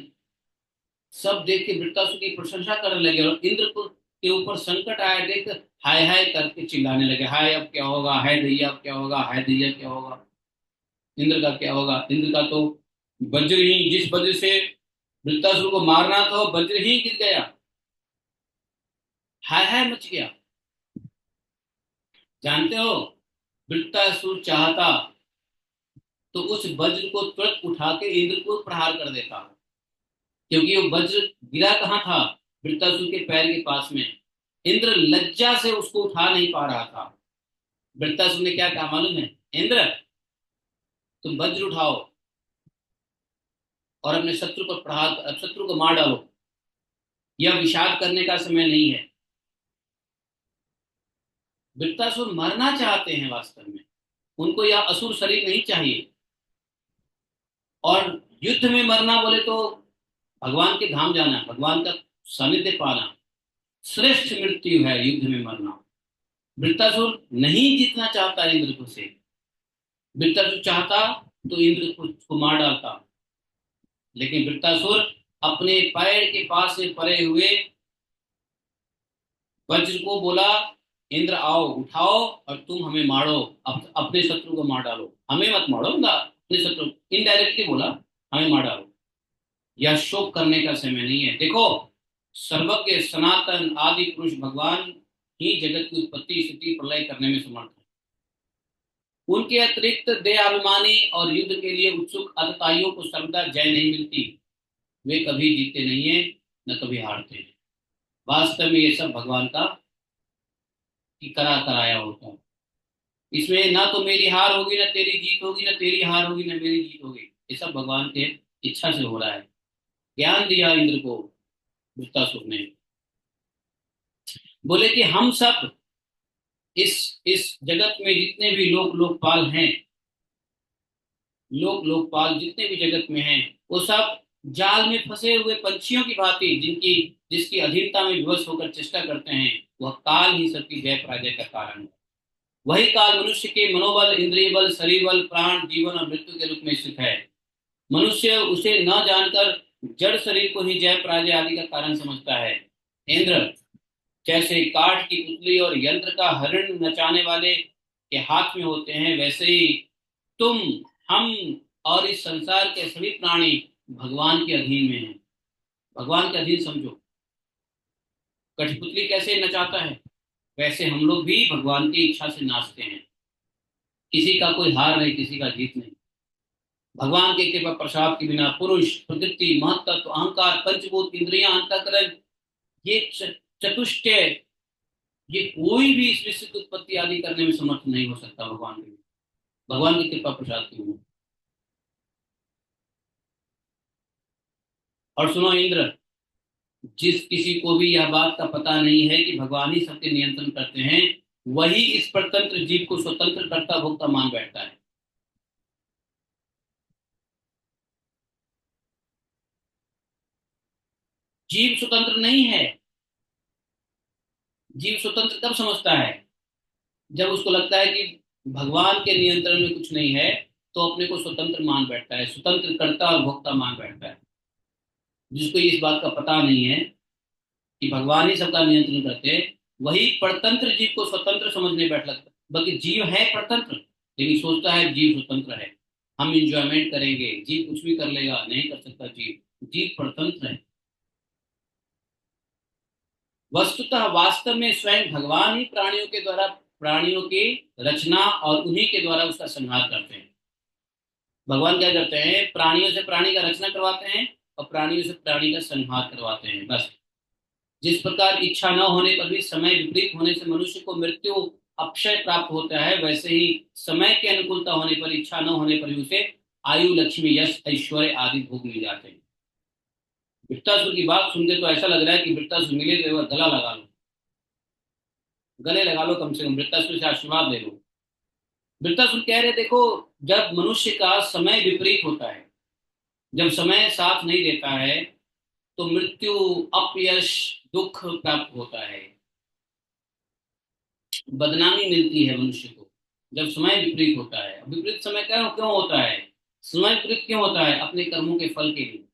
सब देख के वृत्तासुर की प्रशंसा करने लगे, और इंद्र को के ऊपर संकट आया देख हाय हाय करके चिल्लाने लगे, हाय अब क्या होगा, हाय दैया अब क्या होगा, हाय दैया क्या होगा, इंद्र का क्या होगा। इंद्र का तो वज्र ही, जिस वज्र से वृत्तासुर को मारना था वो वज्र ही गिर गया। हाय हाय मच गया। जानते हो, वृत्तासुर चाहता तो उस वज्र को तुरंत उठा के इंद्र को प्रहार कर देता, क्योंकि वो वज्र गिरा कहाँ था, वृत्तासुर के पैर के पास में। इंद्र लज्जा से उसको उठा नहीं पा रहा था। वृत्तासुर ने क्या कहा मालूम है? इंद्र, तुम वज्र उठाओ और अपने शत्रु पर प्रहार, शत्रु को मार डालो। यह विषाद करने का समय नहीं है। वृत्तासुर मरना चाहते हैं वास्तव में, उनको यह असुर शरीर नहीं चाहिए। और युद्ध में मरना बोले तो भगवान के धाम जाना, भगवान का सानिध्य पाना श्रेष्ठ मृत्यु है, युद्ध में मरना। वृत्तासुर नहीं जीतना चाहता इंद्र को से। वृत्तासुर चाहता तो इंद्र को मार डालता, लेकिन वृत्तासुर अपने पैर के पास से परे हुए वज्र को बोला, इंद्र आओ, उठाओ और तुम हमें मारो, अपने शत्रु को मार डालो, हमें मत मारो ना, अपने शत्रु, इनडायरेक्टली बोला हमें मार डालो। यह शोक करने का समय नहीं है। देखो, सर्वज्ञ सनातन आदि पुरुष भगवान ही जगत की उत्पत्ति स्थिति प्रलय करने में समर्थ है। उनके अतिरिक्त देहाभिमानी और युद्ध के लिए उत्सुक अतताइयों को सर्वदा जय नहीं मिलती। वे कभी जीते नहीं है, न कभी हारते हैं। वास्तव में ये सब भगवान का की करा कराया होता है। इसमें ना तो मेरी हार होगी, ना तेरी जीत होगी, ना तेरी हार होगी, ना मेरी जीत होगी। ये सब भगवान के इच्छा से हो रहा है। ज्ञान दिया इंद्र को वृत्तासुर ने, बोले कि हम सब इस जगत में जितने भी लोकपाल हैं, लोकपाल जितने भी जगत में हैं, वो सब जाल में फंसे हुए पंछियों की भांति, जिनकी जिसकी अधीनता में विवश होकर चेष्टा करते हैं। वह काल ही सबकी जय पराजय का कारण है। वही काल मनुष्य के मनोबल, इंद्रिय बल, शरीर बल, प्राण, जीवन और मृत्यु के रूप में स्थित है। मनुष्य उसे न जानकर जड़ शरीर को ही जय पराजय आदि का कारण समझता है। इंद्र जैसे काठ की पुतली और यंत्र का हरण नचाने वाले के हाथ में होते हैं, वैसे ही तुम, हम और इस संसार के सभी प्राणी भगवान के अधीन में हैं। भगवान के अधीन समझो। कठपुतली कैसे नचाता है, वैसे हम लोग भी भगवान की इच्छा से नाचते हैं। किसी का कोई हार नहीं, किसी का जीत नहीं। भगवान के कृपा प्रसाद के बिना पुरुष, प्रकृति, महत्त्व, अहंकार, पंचभूत, इंद्रियां, अंतःकरण, ये चतुष्टय, ये कोई भी इस विश्व की उत्पत्ति आदि करने में समर्थ नहीं हो सकता भगवान की कृपा प्रसाद के बिना। और सुनो इंद्र, जिस किसी को भी यह बात का पता नहीं है कि भगवान ही सबके नियंत्रण करते हैं, वही इस परतंत्र जीव को स्वतंत्र कर्ता भोक्ता मान बैठता है। जीव स्वतंत्र नहीं है। जीव स्वतंत्र कब समझता है? जब उसको लगता है कि भगवान के नियंत्रण में कुछ नहीं है, तो अपने को स्वतंत्र मान बैठता है, स्वतंत्र कर्ता और भोक्ता मान बैठता है। जिसको इस बात का पता नहीं है कि भगवान ही सबका नियंत्रण करते हैं, वही परतंत्र जीव को स्वतंत्र समझने बैठ लगता है। बल्कि जीव है परतंत्र, लेकिन सोचता है जीव स्वतंत्र है, हम इंजॉयमेंट करेंगे, जीव कुछ भी कर लेगा। नहीं कर सकता जीव, जीव परतंत्र है। वस्तुतः वास्तव में स्वयं भगवान ही प्राणियों के द्वारा प्राणियों की रचना और उन्हीं के द्वारा उसका संहार करते हैं। भगवान क्या करते हैं? प्राणियों से प्राणी का रचना करवाते हैं और प्राणियों से प्राणी का संहार करवाते हैं, बस। जिस प्रकार इच्छा न होने पर भी समय विपरीत होने से मनुष्य को मृत्यु अक्षय प्राप्त होता है, वैसे ही समय की अनुकूलता होने पर, इच्छा न होने पर भी उसे आयु, लक्ष्मी, यश, ऐश्वर्य आदि भोग मिल जाते हैं। वृत्तासुर की बात सुन के तो ऐसा लग रहा है कि वृत्तासुर मिले तो गला लगा लो, गले लगा लो, कम से कम वृत्तासुर से आशीर्वाद ले लो। वृत्तासुर कह रहे, देखो, जब मनुष्य का समय विपरीत होता है, जब समय साथ नहीं देता है, तो मृत्यु, अपयश, दुख प्राप्त होता है, बदनामी मिलती है मनुष्य को। जब समय विपरीत होता है, विपरीत समय क्यों क्यों होता है? समय विपरीत क्यों होता है? अपने कर्मों के फल के लिए।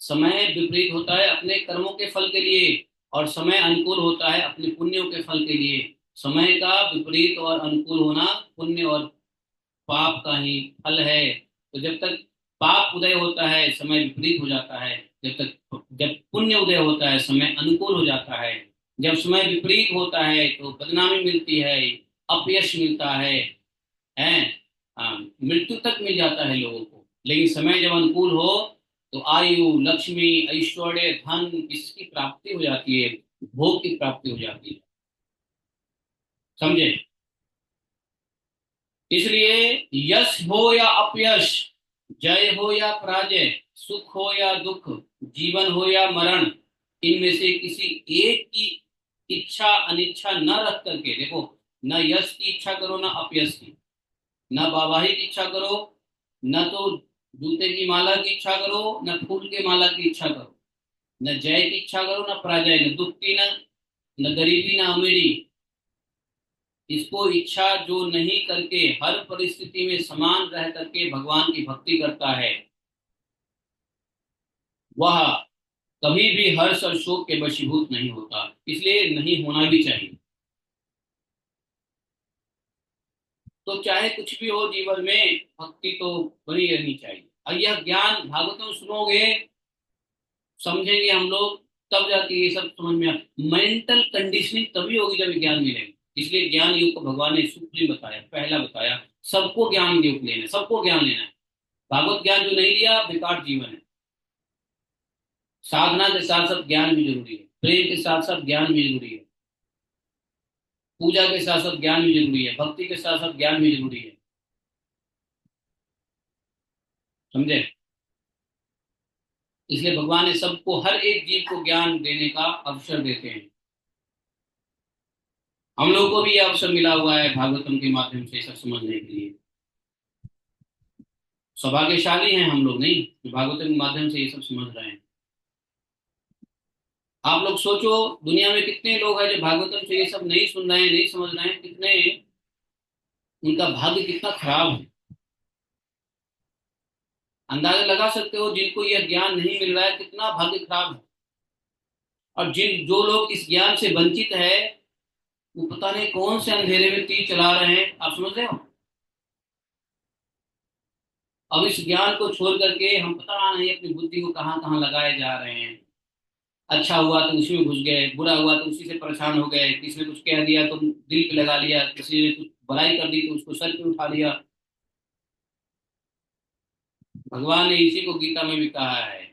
समय विपरीत होता है अपने कर्मों के फल के लिए, और समय अनुकूल होता है अपने पुण्यों के फल के लिए। समय का विपरीत और अनुकूल होना पुण्य और पाप का ही फल है। तो जब तक पाप उदय होता है, समय विपरीत हो जाता है। जब पुण्य उदय होता है, समय अनुकूल हो जाता है। जब समय विपरीत होता है तो बदनामी मिलती है, अपयश मिलता है, हाँ, मृत्यु तक मिल जाता है लोगों को। लेकिन समय जब अनुकूल हो, तो आयु, लक्ष्मी, ऐश्वर्य, धन, इसकी प्राप्ति हो जाती है, भोग की प्राप्ति हो जाती है। समझे? इसलिए यश हो या अपयश, जय हो या पराजय, सुख हो या दुख, जीवन हो या मरण, इनमें से किसी एक की इच्छा अनिच्छा न रख करके, देखो, न यश की इच्छा करो, न अपयश की, न वाहवाही की इच्छा करो, न तो जूते की माला की इच्छा करो, न फूल के माला की इच्छा करो, न जय की इच्छा करो, न पराजय, न दुख की, न गरीबी, न अमीरी। इसको इच्छा जो नहीं करके हर परिस्थिति में समान रह करके भगवान की भक्ति करता है, वह कभी भी हर्ष और शोक के वशीभूत नहीं होता। इसलिए नहीं होना भी चाहिए। तो चाहे कुछ भी हो जीवन में, भक्ति तो बनी रहनी चाहिए। और यह ज्ञान भागवतम सुनोगे, समझेंगे हम लोग, तब जाके ये सब समझ में। मेंटल कंडीशनिंग तभी होगी जब ज्ञान मिलेगा। इसलिए ज्ञान योग को भगवान ने सूत्र बताया, पहला बताया सबको ज्ञान योग लेना है, सबको ज्ञान लेना है। भागवत ज्ञान जो नहीं लिया बेकार जीवन है। साधना के साथ साथ ज्ञान भी जरूरी है, प्रेम के साथ साथ ज्ञान भी जरूरी है, पूजा के साथ साथ ज्ञान भी जरूरी है, भक्ति के साथ साथ ज्ञान भी जरूरी है। समझे? इसलिए भगवान ने सबको, हर एक जीव को ज्ञान देने का अवसर देते हैं। हम लोग को भी ये अवसर मिला हुआ है भागवतम के माध्यम से सब समझने के लिए। सौभाग्यशाली हैं हम लोग, नहीं, जो भागवतम के माध्यम से ये सब समझ रहे हैं। आप लोग सोचो, दुनिया में कितने लोग हैं जो भागवतम से ये सब नहीं सुन रहे हैं, नहीं समझ रहे हैं, कितने, उनका भाग्य कितना खराब है। अंदाजा लगा सकते हो जिनको यह ज्ञान नहीं मिल रहा है कितना भाग्य खराब है। और जिन जो लोग इस ज्ञान से वंचित है, वो पता नहीं कौन से अंधेरे में तीर चला रहे हैं। आप समझ रहे हो? अब इस ज्ञान को छोड़ करके हम पता नहीं अपनी बुद्धि को कहाँ कहाँ लगाए जा रहे हैं। अच्छा हुआ तो उसी में घुस गए, बुरा हुआ तो उसी से परेशान हो गए, किसी ने कुछ कह दिया तो दिल पे लगा लिया, किसी ने कुछ बुराई कर दी तो उसको सर पे उठा लिया। भगवान ने इसी को गीता में भी कहा है।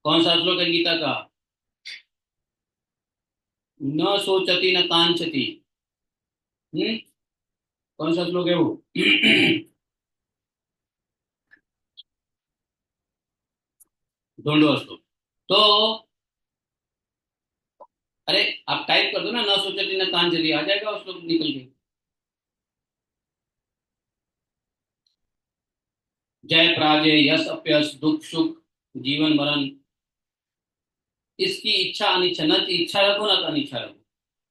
कौन सा श्लोक है गीता का? न सोचती न कांचती। हम्म, कौन सा श्लोक है वो? ढूंढो उसको। तो अरे आप टाइप कर दो ना, न सोचती न कांचती, आ जाएगा उस श्लोक निकल के। जय पराजय, यश अपयश, दुख सुख, जीवन मरण, इसकी इच्छा अनिच्छा, न की इच्छा रखो न का अनिच्छा रखो।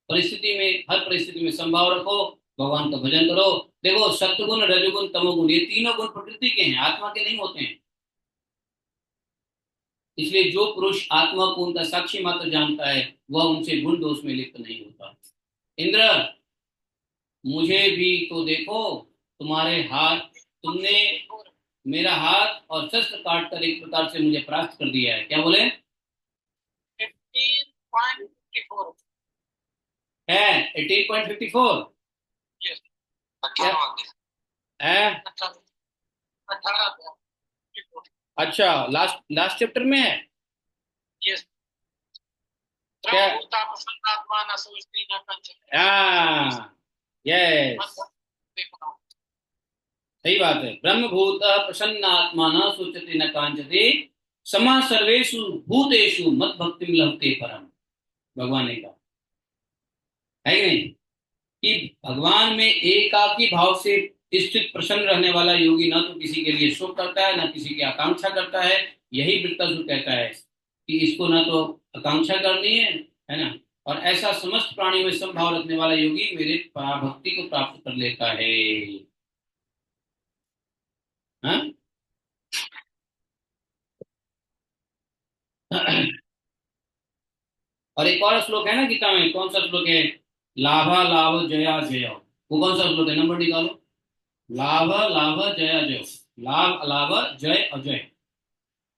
परिस्थिति में, हर परिस्थिति में संभाव रखो, भगवान का भजन करो। देखो सत्वगुण रजोगुण तमोगुण ये तीनों गुण प्रकृति के हैं, आत्मा के नहीं होते हैं। इसलिए जो पुरुष आत्मा को उनका साक्षी मात्र जानता है, वह उनसे गुण दोष में लिप्त नहीं होता। इंद्र, मुझे भी तो देखो, तुम्हारे हाथ, तुमने मेरा हाथ और शस्त्र काट कर एक प्रकार से मुझे परास्त कर दिया है। क्या बोले? 15.54 है। 18.54 क्या है? अच्छा, लास्ट लास्ट चैप्टर में है। यस। क्या? हाँ, यस, सही बात है। ब्रह्मभूत प्रसन्न आत्मा न सोचते न कांचते, समा सर्वेषु भूतेषु मत भक्ति लभते परम। भगवान ने कहा है कि नहीं, कि भगवान में एकाकी भाव से स्थित प्रसन्न रहने वाला योगी ना तो किसी के लिए शोक करता है, ना किसी की आकांक्षा करता है। यही वृत्तासुर कहता है कि इसको ना तो आकांक्षा करनी है ना, और ऐसा समस्त प्राणियों में संभाव रखने वाला योगी मेरे पराभक्ति को प्राप्त कर लेता है। हाँ? और एक और श्लोक है ना गीता में, कौन सा श्लोक है? लाभा लाभ जया जय, वो कौन सा श्लोक है? नंबर निकालो। लाभ लाभ जया जय, लाभ लाभ जय अजय,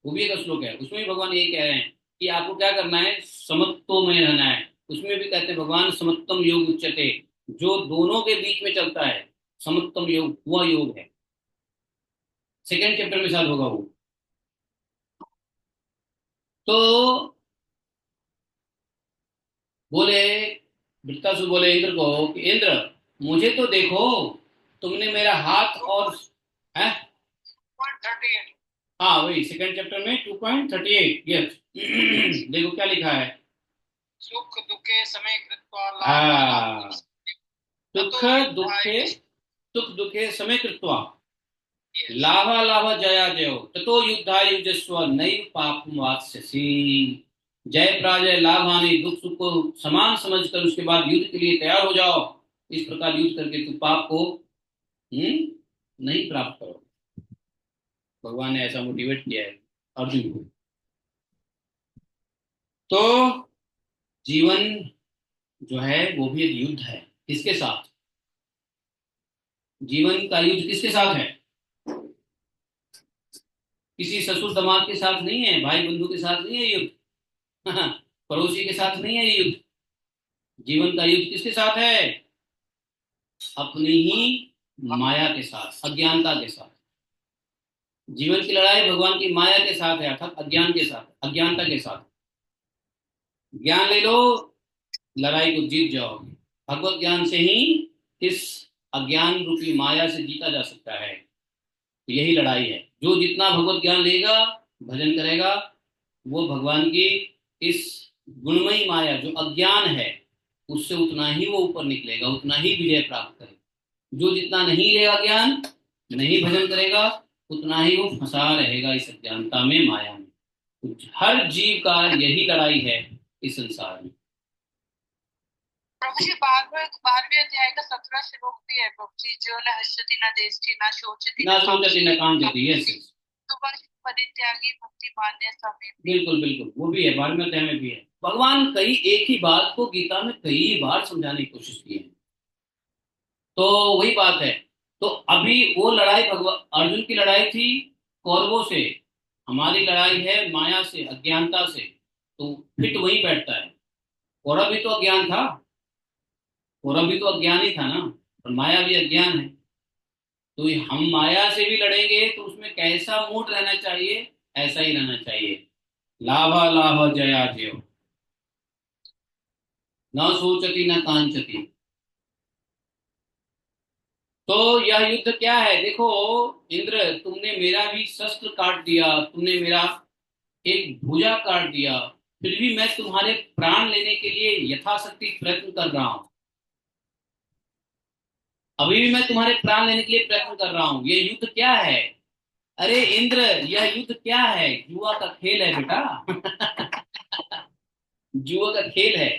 वो भी एक श्लोक है। उसमें भी भगवान यही कह रहे हैं कि आपको क्या करना है, समत्व में रहना है। उसमें भी कहते हैं भगवान समत्तम योग उच्चते, जो दोनों के बीच में चलता है, समत्तम योग वह योग है। सेकेंड चैप्टर में शायद होगा वो। तो बोले, वृत्तासुर बोले इंद्र को कि इंद्र, मुझे तो देखो, तुमने मेरा हाथ और है। हाँ वही सेकेंड चैप्टर में 2.38, यस। देखो क्या लिखा है। सुख दुखे समय कृत्वा, हाँ, सुख दुखे, सुख दुखे समय कृत्वा, लाभा लाभ जया जयो, ततो युद्धा युजस्व नैव पापम वात्स्यसि। जय पराजय, लाभ हानि, दुख सुख को समान समझकर उसके बाद युद्ध के लिए तैयार हो जाओ। इस प्रकार युद्ध करके तुम पाप को नहीं प्राप्त करो। भगवान ने ऐसा मोटिवेट किया है अर्जुन को। तो जीवन जो है वो भी एक युद्ध है। किसके साथ? जीवन का युद्ध किसके साथ है? किसी ससुर दामाद के साथ नहीं है, भाई बंधु के साथ नहीं है युद्ध, पड़ोसी के साथ नहीं है युद्ध। जीवन का युद्ध किसके साथ है? अपनी ही माया के साथ, अज्ञानता के साथ। जीवन की लड़ाई भगवान की माया के साथ है, अर्थात अज्ञान के साथ, अज्ञानता के साथ। ज्ञान ले लो, लड़ाई को जीत जाओगे। भगवत ज्ञान से ही इस अज्ञान रूपी माया से जीता जा सकता है। तो यही लड़ाई है। जो जितना भगवत ज्ञान लेगा, भजन करेगा, वो भगवान की इस गुणमयी माया जो अज्ञान है, उससे उतना ही वो ऊपर निकलेगा, उतना ही विजय प्राप्त करेगा। जो जितना नहीं लेगा ज्ञान, नहीं भजन करेगा, उतना ही वो फंसा रहेगा इस अज्ञानता में, माया में। तो हर जीव का यही लड़ाई है इस संसार में। प्रभु जी, 12वें अध्याय का 17वां श्लोक भी है प्रभु जी, जो न हस्यति न देष्टि न शोचति ना सोचती न कांचती, यस। तो परित्यागी भक्ति मान्य समय। बिल्कुल बिल्कुल, वो भी है, 12वें अध्याय में भी है। भगवान कई एक ही बात को गीता में कई बार समझाने की कोशिश की है। तो वही बात है। तो अभी वो लड़ाई भगवान अर्जुन की लड़ाई थी कौरवों से, हमारी लड़ाई है माया से, अज्ञानता से। तो फिट वही बैठता है। कौरव भी तो अज्ञान था, कौरव भी तो अज्ञान ही था ना, और माया भी अज्ञान है। तो हम माया से भी लड़ेंगे तो उसमें कैसा मूड रहना चाहिए? ऐसा ही रहना चाहिए, लाभा लाभ जया जय, न सोचती न कांचती। तो यह युद्ध क्या है? देखो इंद्र, तुमने मेरा भी शस्त्र काट दिया, तुमने मेरा एक भुजा काट दिया, फिर भी मैं तुम्हारे प्राण लेने के लिए यथाशक्ति प्रयत्न कर रहा हूं। अभी भी मैं तुम्हारे प्राण लेने के लिए प्रयत्न कर रहा हूं। ये युद्ध क्या है? अरे इंद्र, यह युद्ध क्या है? जुआ का खेल है बेटा। जुआ का खेल है।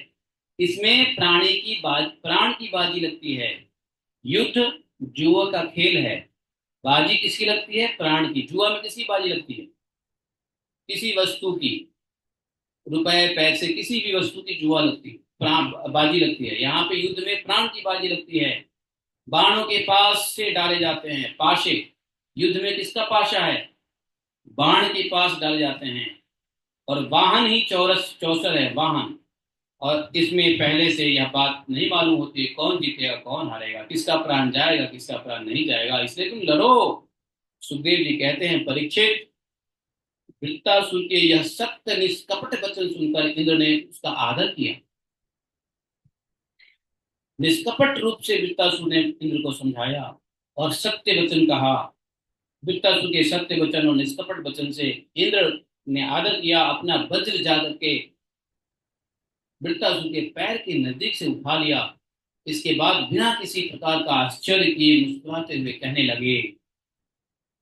इसमें प्राण की बाजी लगती है। युद्ध जुआ का खेल है। बाजी किसकी लगती है? प्राण की। जुआ में किसकी बाजी लगती है? किसी वस्तु की, रुपए पैसे, किसी भी वस्तु की जुआ लगती है, प्राण बाजी लगती है। यहाँ पे युद्ध में प्राण की बाजी लगती है। बाणों के पास से डाले जाते हैं पाशे। युद्ध में किसका पाशा है? बाण के पास डाले जाते हैं। और वाहन ही चौरस चौसर है, वाहन। और इसमें पहले से यह बात नहीं मालूम होती है कौन जीतेगा कौन हारेगा, किसका प्राण जाएगा किसका प्राण नहीं जाएगा, इसलिए तुम लड़ो। सुखदेव जी कहते हैं, परीक्षित, वृत्तासुर के यह सत्य निष्कपट वचन सुनकर इंद्र ने उसका आदर किया। निष्कपट रूप से वृत्तासुर ने इंद्र को समझाया और सत्य वचन कहा। वृत्तासुर के सत्य वचन और निष्कपट वचन से इंद्र ने आदर किया। अपना वज्र जाकर के वृत्तासुर के पैर के नजदीक से उठा लिया। इसके बाद बिना किसी प्रकार का आश्चर्य किए मुस्कुराते हुए कहने लगे।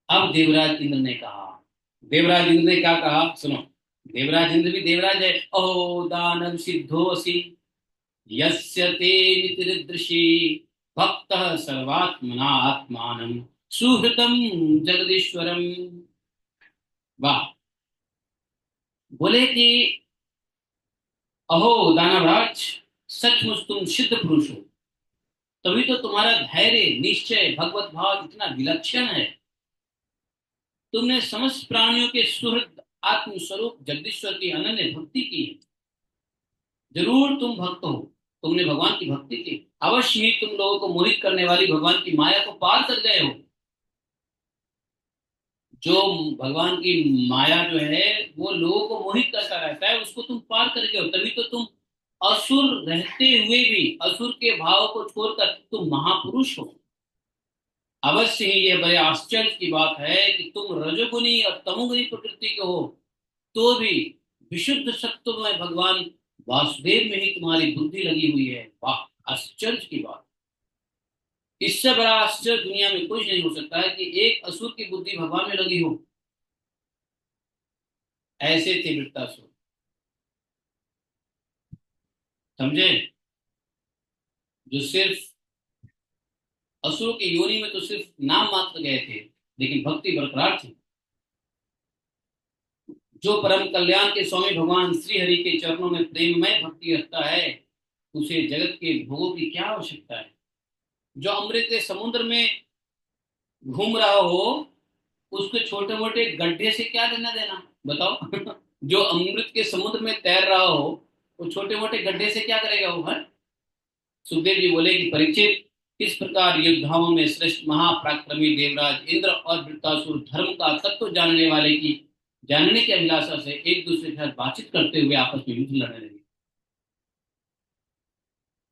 अब देवराज इंद्र ने कहा, देवराज इंद्र ने क्या कहा सुनो। देवराज इंद्र भी देवराज है। ओ दानव सिद्धोसी यस्य ते नितिर्दृशी भक्तः सर्वात्मना आत्मानं सुहृतम जगदीश्वरम। वाह! बोले कि अहो दानवराज, सचमुच तुम सिद्ध पुरुष हो। तभी तो तुम्हारा धैर्य, निश्चय, भगवत भाव इतना विलक्षण है। तुमने समस्त प्राणियों के सुहृद आत्म स्वरूप जगदीश्वर की अनन्य भक्ति की है। जरूर तुम भक्त हो, तुमने भगवान की भक्ति की। अवश्य ही तुम लोगों को मोहित करने वाली भगवान की माया को पार कर गए हो। जो भगवान की माया जो है वो लोगों को मोहित करता रहता है, उसको तुम पार कर गए हो। तभी तो तुम असुर रहते हुए भी असुर के भाव को छोड़कर तुम महापुरुष हो। अवश्य ही यह बड़े आश्चर्य की बात है कि तुम रजोगुनी और तमोगुनी प्रकृति के हो, तो भी विशुद्ध सत्व में भगवान वासुदेव में ही तुम्हारी बुद्धि लगी हुई है। वाह, आश्चर्य की बात! इससे बड़ा आश्चर्य दुनिया में कुछ नहीं हो सकता है कि एक असुर की बुद्धि भगवान में लगी हो। ऐसे थे वृत्तासुर, समझे? जो सिर्फ असुरों की योनि में तो सिर्फ नाम मात्र गए थे, लेकिन भक्ति बरकरार थी। जो परम कल्याण के स्वामी भगवान श्री हरि के चरणों में प्रेममय भक्ति रखता है, उसे जगत के भोगों की क्या आवश्यकता है। जो अमृत के समुद्र में घूम रहा हो, उसके छोटे मोटे गड्ढे से क्या लेना देना, बताओ। जो अमृत के समुद्र में तैर रहा हो, वो छोटे मोटे गड्ढे से क्या करेगा वो, है? सुखदेव जी बोले कि परीक्षित, इस प्रकार योद्धाओं में श्रेष्ठ महापराक्रमी देवराज इंद्र और वृत्तासुर धर्म का तत्व जानने की अभिलाषा से एक दूसरे के साथ बातचीत करते हुए आपस में युद्ध लड़ने लगे।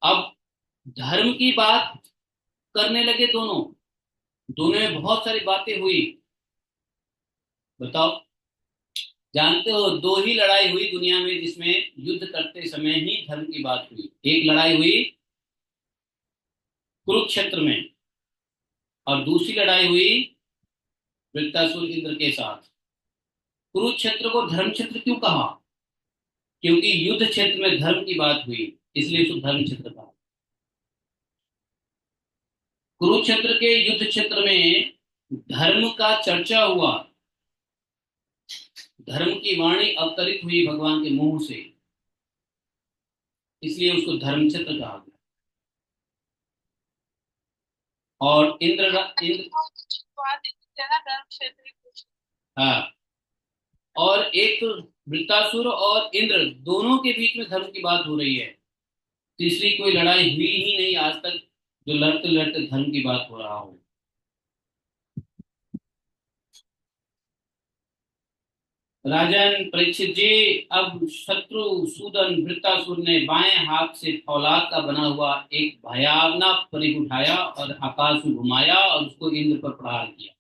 अब धर्म की बात करने लगे दोनों, दोनों में बहुत सारी बातें हुई। बताओ, जानते हो दो ही लड़ाई हुई दुनिया में जिसमें युद्ध करते समय ही धर्म की बात हुई। एक लड़ाई हुई कुरुक्षेत्र में, और दूसरी लड़ाई हुई वृत्तासुर इंद्र के साथ। कुरुक्षेत्र को धर्म क्षेत्र क्यों कहा? क्योंकि युद्ध क्षेत्र में धर्म की बात हुई, इसलिए उसको धर्म क्षेत्र कहा। कुरुक्षेत्र के युद्ध क्षेत्र में धर्म का चर्चा हुआ, धर्म की वाणी अवतरित हुई भगवान के मुंह से, इसलिए उसको धर्म क्षेत्र कहा गया। और इंद्र धर्म क्षेत्र। हाँ, और एक तो वृत्तासुर और इंद्र दोनों के बीच में धर्म की बात हो रही है। तीसरी कोई लड़ाई हुई ही नहीं आज तक जो लड़ते लड़ते धर्म की बात हो रहा हो। राजन परीक्षित जी, अब शत्रु सूदन वृत्तासुर ने बाएं हाथ से फौलाद का बना हुआ एक भयावना परिघ उठाया और आकाश में घुमाया और उसको इंद्र पर प्रहार किया।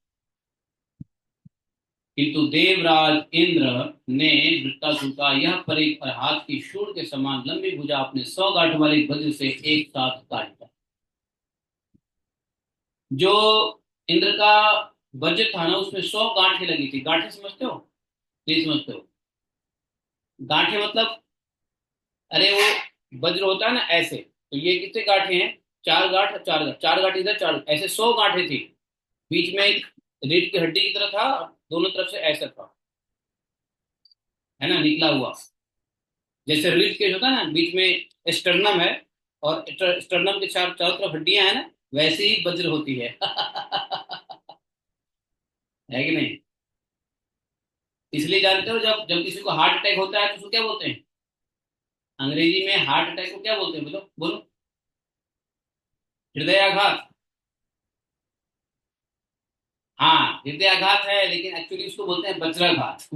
किंतु देवराज इंद्र ने वृत्तासुर का यह परिघ और हाथ की शूल के समान लंबी भुजा अपने 100 गांठ वाले वज्र से एक साथ काट दिया। जो इंद्र का वज्र था ना, उसमें 100 गांठें लगी थी। गांठें समझते हो? नहीं समझते हो? गांठें मतलब, अरे वो वज्र होता है ना ऐसे, तो ये कितने गांठें हैं? 4 गांठ, 4 गांठ, 4 गांठ इधर, 4 ऐसे 100 गांठें थी। बीच में एक रीढ़ की हड्डी की तरह था, दोनों तरफ से ऐसा था, है ना, निकला हुआ। जैसे रीढ़ के होता है ना, बीच में स्टर्नम है और स्टर्नम के चारों तरफ हड्डियां हैं ना, वैसे ही वज्र होती है। है कि नहीं? इसलिए जानते हो, जब जब किसी को हार्ट अटैक होता है तो उसको क्या बोलते हैं? अंग्रेजी में हार्ट अटैक को क्या बोलते हैं? बोलो बोलो। हृदयाघात। हाँ, हृदयाघात है, लेकिन एक्चुअली उसको बोलते हैं वज्राघात।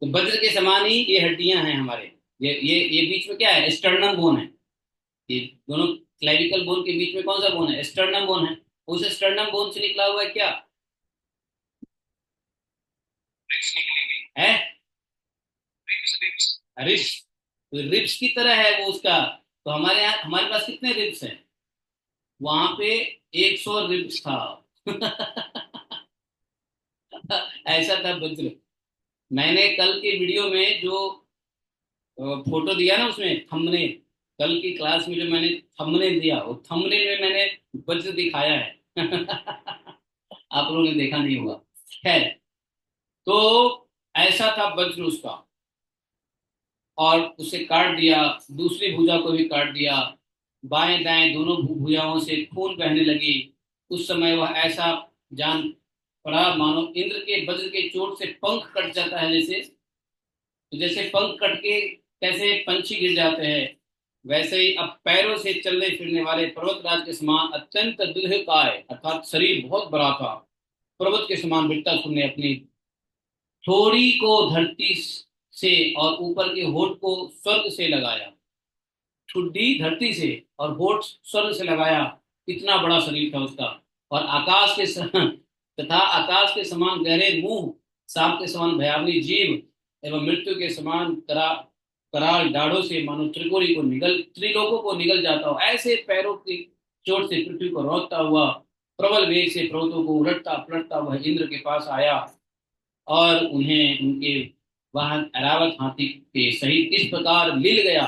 तो वज्र के समान ही ये हड्डियां हैं हमारे। ये बीच में क्या है? स्टर्नम बोन है। ये दोनों क्लेविकल बोन के बीच में कौन सा बोन है? स्टर्नम बोन है। उस स्टर्नम बोन से निकला हुआ है क्या? रिब्स निकलेगी है। रिब्स, तो रिब्स की तरह है वो उसका। तो हमारे यहाँ, हमारे पास कितने रिब्स हैं? वहां पे 100 रिब्स था। ऐसा था वज्र। मैंने कल के वीडियो में जो फोटो दिया ना, उसमें थंबनेल, कल की क्लास में जो मैंने थंबनेल दिया, वो थंबनेल में मैंने वज्र दिखाया है। आप लोगों ने देखा नहीं होगा। खैर, तो ऐसा था वज्र उसका, और उसे काट दिया। दूसरी भुजा को भी काट दिया। बाएं दाएं दोनों भुजाओं से खून बहने लगी। उस समय वह ऐसा जान पड़ा मानो इंद्र के वज्र के चोट से पंख कट जाता है। जैसे, तो जैसे पंख कट के कैसे पंछी गिर जाते हैं, वैसे ही अब पैरों से चलने फिरने वाले पर्वतराज के समान अत्यंत दीर्घकाय, अर्थात शरीर बहुत बड़ा था, पर्वत के समान वृत्तासुर ने अपनी थोड़ी को धरती से और ऊपर के होठ को स्वर्ग से लगाया। ठुड्डी धरती से और होठ स्वर्ग से लगाया। इतना बड़ा शरीर था उसका। और आकाश के तथा आकाश के समान गहरे मुंह, सांप के समान भयावनी जीभ एवं मृत्यु के समान कराल दाढ़ों से मानो त्रिलोकों को निगल जाता हो, ऐसे पैरों की चोट से पृथ्वी को रोकता हुआ प्रबल वेग से पर्वतों को उलटता पलटता वह इंद्र के पास आया और उन्हें उनके वाहन ऐरावत हाथी के सहित इस प्रकार मिल गया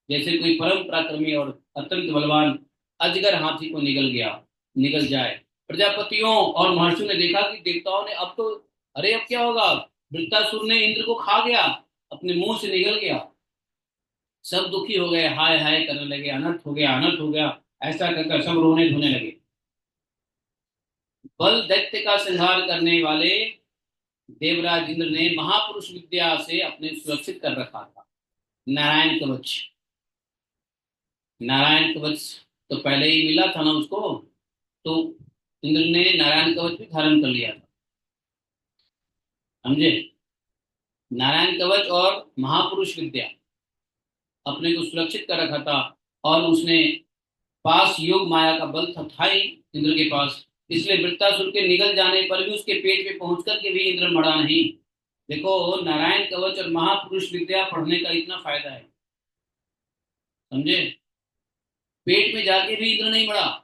जैसे कोई परम पराक्रमी और अत्यंत बलवान अजगर हाथी को निगल जाए। प्रजापतियों और महर्षियों ने देखा कि देवताओं ने अब तो, अरे अब क्या होगा, वृत्तासुर ने इंद्र को खा गया, अपने मुंह से निगल गया। सब दुखी हो गए, हाय हाय करने लगे, अनर्थ हो गया, अनर्थ हो गया, ऐसा कहकर सब रोने धोने लगे। बल दैत्य का संहार करने वाले देवराज इंद्र ने महापुरुष विद्या से अपने सुरक्षित कर रखा था, नारायण कवच। नारायण कवच तो पहले ही मिला था ना उसको, तो इंद्र ने नारायण कवच भी धारण कर लिया था, समझे। नारायण कवच और महापुरुष विद्या अपने को सुरक्षित कर रखा था, और उसने पास योग माया का बल था ही इंद्र के पास। इसलिए वृत्तासुर के निगल जाने पर भी उसके पेट में पहुंच करके भी इंद्र मरा नहीं। देखो, नारायण कवच और महापुरुष विद्या पढ़ने का इतना फायदा है, समझे। पेट में जाके भी इंद्र नहीं मरा,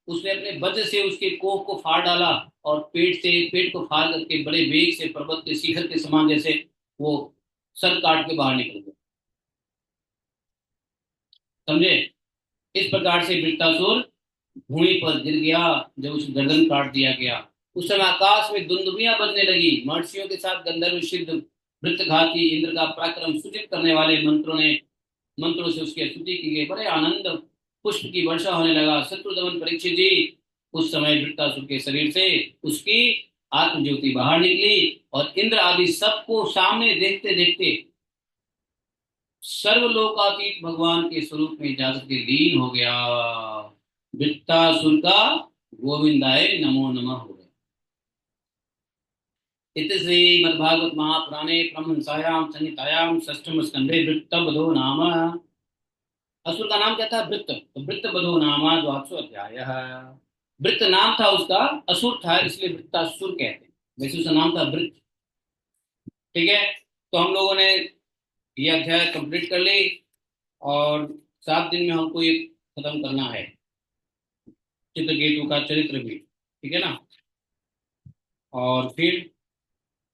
उसने अपने वज्र से उसके कोख को फाड़ डाला, और पेट को फाड़ करके बड़े वेग से पर्वत के शिखर के समान जैसे वो सर काट के बाहर निकल गया, समझे। इस प्रकार से वृत्तासुर भूमि पर गिर गया जब उसे गर्दन काट दिया गया। उस समय आकाश में दुंदुभियां बजने लगी। महर्षियों के साथ गंधर्व सिद्ध वृत्रघाती इंद्र का पराक्रम सूचित करने वाले मंत्रों से उसकी स्तुति की गई। बड़े आनंद पुष्प की वर्षा होने लगा। शत्रु दमन परीक्षित जी, उस समय वृत्तासुर के शरीर से उसकी आत्मज्योति बाहर निकली, और इंद्र आदि सबको सामने देखते देखते सर्वलोकातीत भगवान के स्वरूप में जाकर के लीन हो गया। वृत्तासुर का गोविंदाय नमो नमः हो गया। इति श्रीमद्भागवत महापुराणे परमहंसायां संहितायां षष्ठम स्कंधे वृत्तबधो नाम, असुर का नाम क्या था? वृत्त। तो वृत्तबधो नाम द्वादशो अध्याय। वृत्त नाम था उसका, असुर था इसलिए वृत्तासुर कहते हैं, वैसे उसका नाम था वृत्त। ठीक है, तो हम लोगों ने ये अध्याय कंप्लीट कर ली, और 7 दिन में हमको ये खत्म करना है, चित्रकेतु का चरित्र भी, ठीक है ना। और फिर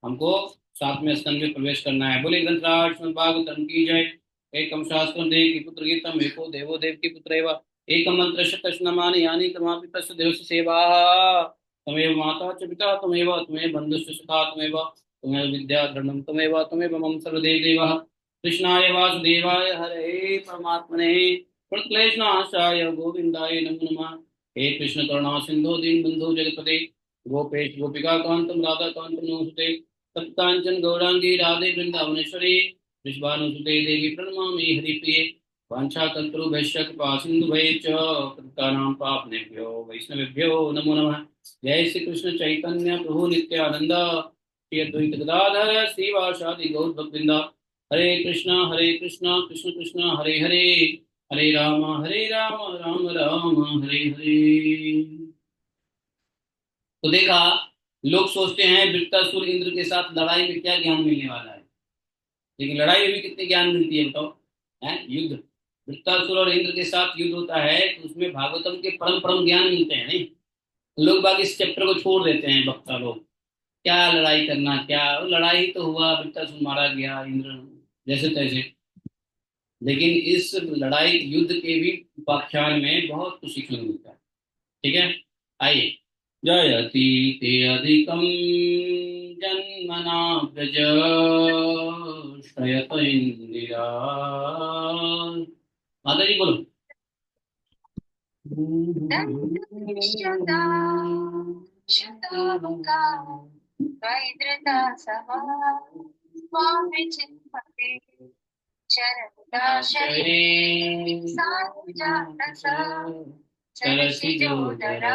हमको 7वें स्कंद में प्रवेश करना है। बोले ग्रंथराज श्रीमद् भागवतम की जय। एकम शास्त्रम देव की पुत्र गीतम एको देवो देव की पुत्र एव एकम मंत्र शतश्नमानि यानि तमापि तस्य देवस्य सेवा। तमेव माता च पिता तमेव तमेव बन्धुश्च सखा तमेव विद्या धर्मं तमेव मम सर्वदेव देवः। कृष्णाय वासुदेवाय हरे परमात्मने प्रणतक्लेशनाशाय गोविन्दाय नमो नमः। हे कृष्ण करुणा सिंधु दीनबन्धो जगत्पते गोपेश गोपिका कांतम राधा कांतम नमोस्तुते तप्तांचन गौरांगी राधे वृंदावनेश्वरी वृषभानुसुते देवी प्रणमामि हरिप्रिये। वाञ्छाकल्पतरुभ्यश्च कृपा सिन्धुभ्यश्च पतितानां पावनेभ्यो वैष्णवेभ्यो नमो नमः। जय श्री कृष्ण चैतन्य प्रभु नित्यानंद श्री अद्वैत गदाधर श्रीवासादि गौर भक्तवृंद। हरे कृष्ण कृष्ण कृष्ण हरे हरे, हरे राम राम राम हरे हरे। तो देखा, लोग सोचते हैं वृत्तासुर इंद्र के साथ लड़ाई में क्या ज्ञान मिलने वाला है, लेकिन लड़ाई में भी कितने ज्ञान मिलती है बताओ। है युद्ध, वृत्तासुर और इंद्र के साथ युद्ध होता है तो उसमें भागवतम के परम परम ज्ञान मिलते हैं। नहीं, लोग बाकी इस चैप्टर को छोड़ देते हैं, वक्ता लोग, क्या लड़ाई करना, क्या लड़ाई तो हुआ, वृत्तासुर मारा गया, इंद्र जैसे तैसे। लेकिन इस लड़ाई युद्ध के भी उपाख्यान में बहुत कुछ सीखने को मिलता है। ठीक है, आइए। जयति ते अधिकं जन्मना व्रज श्रयत इंदिरा। माता जी बोलो। सरसिजोदरा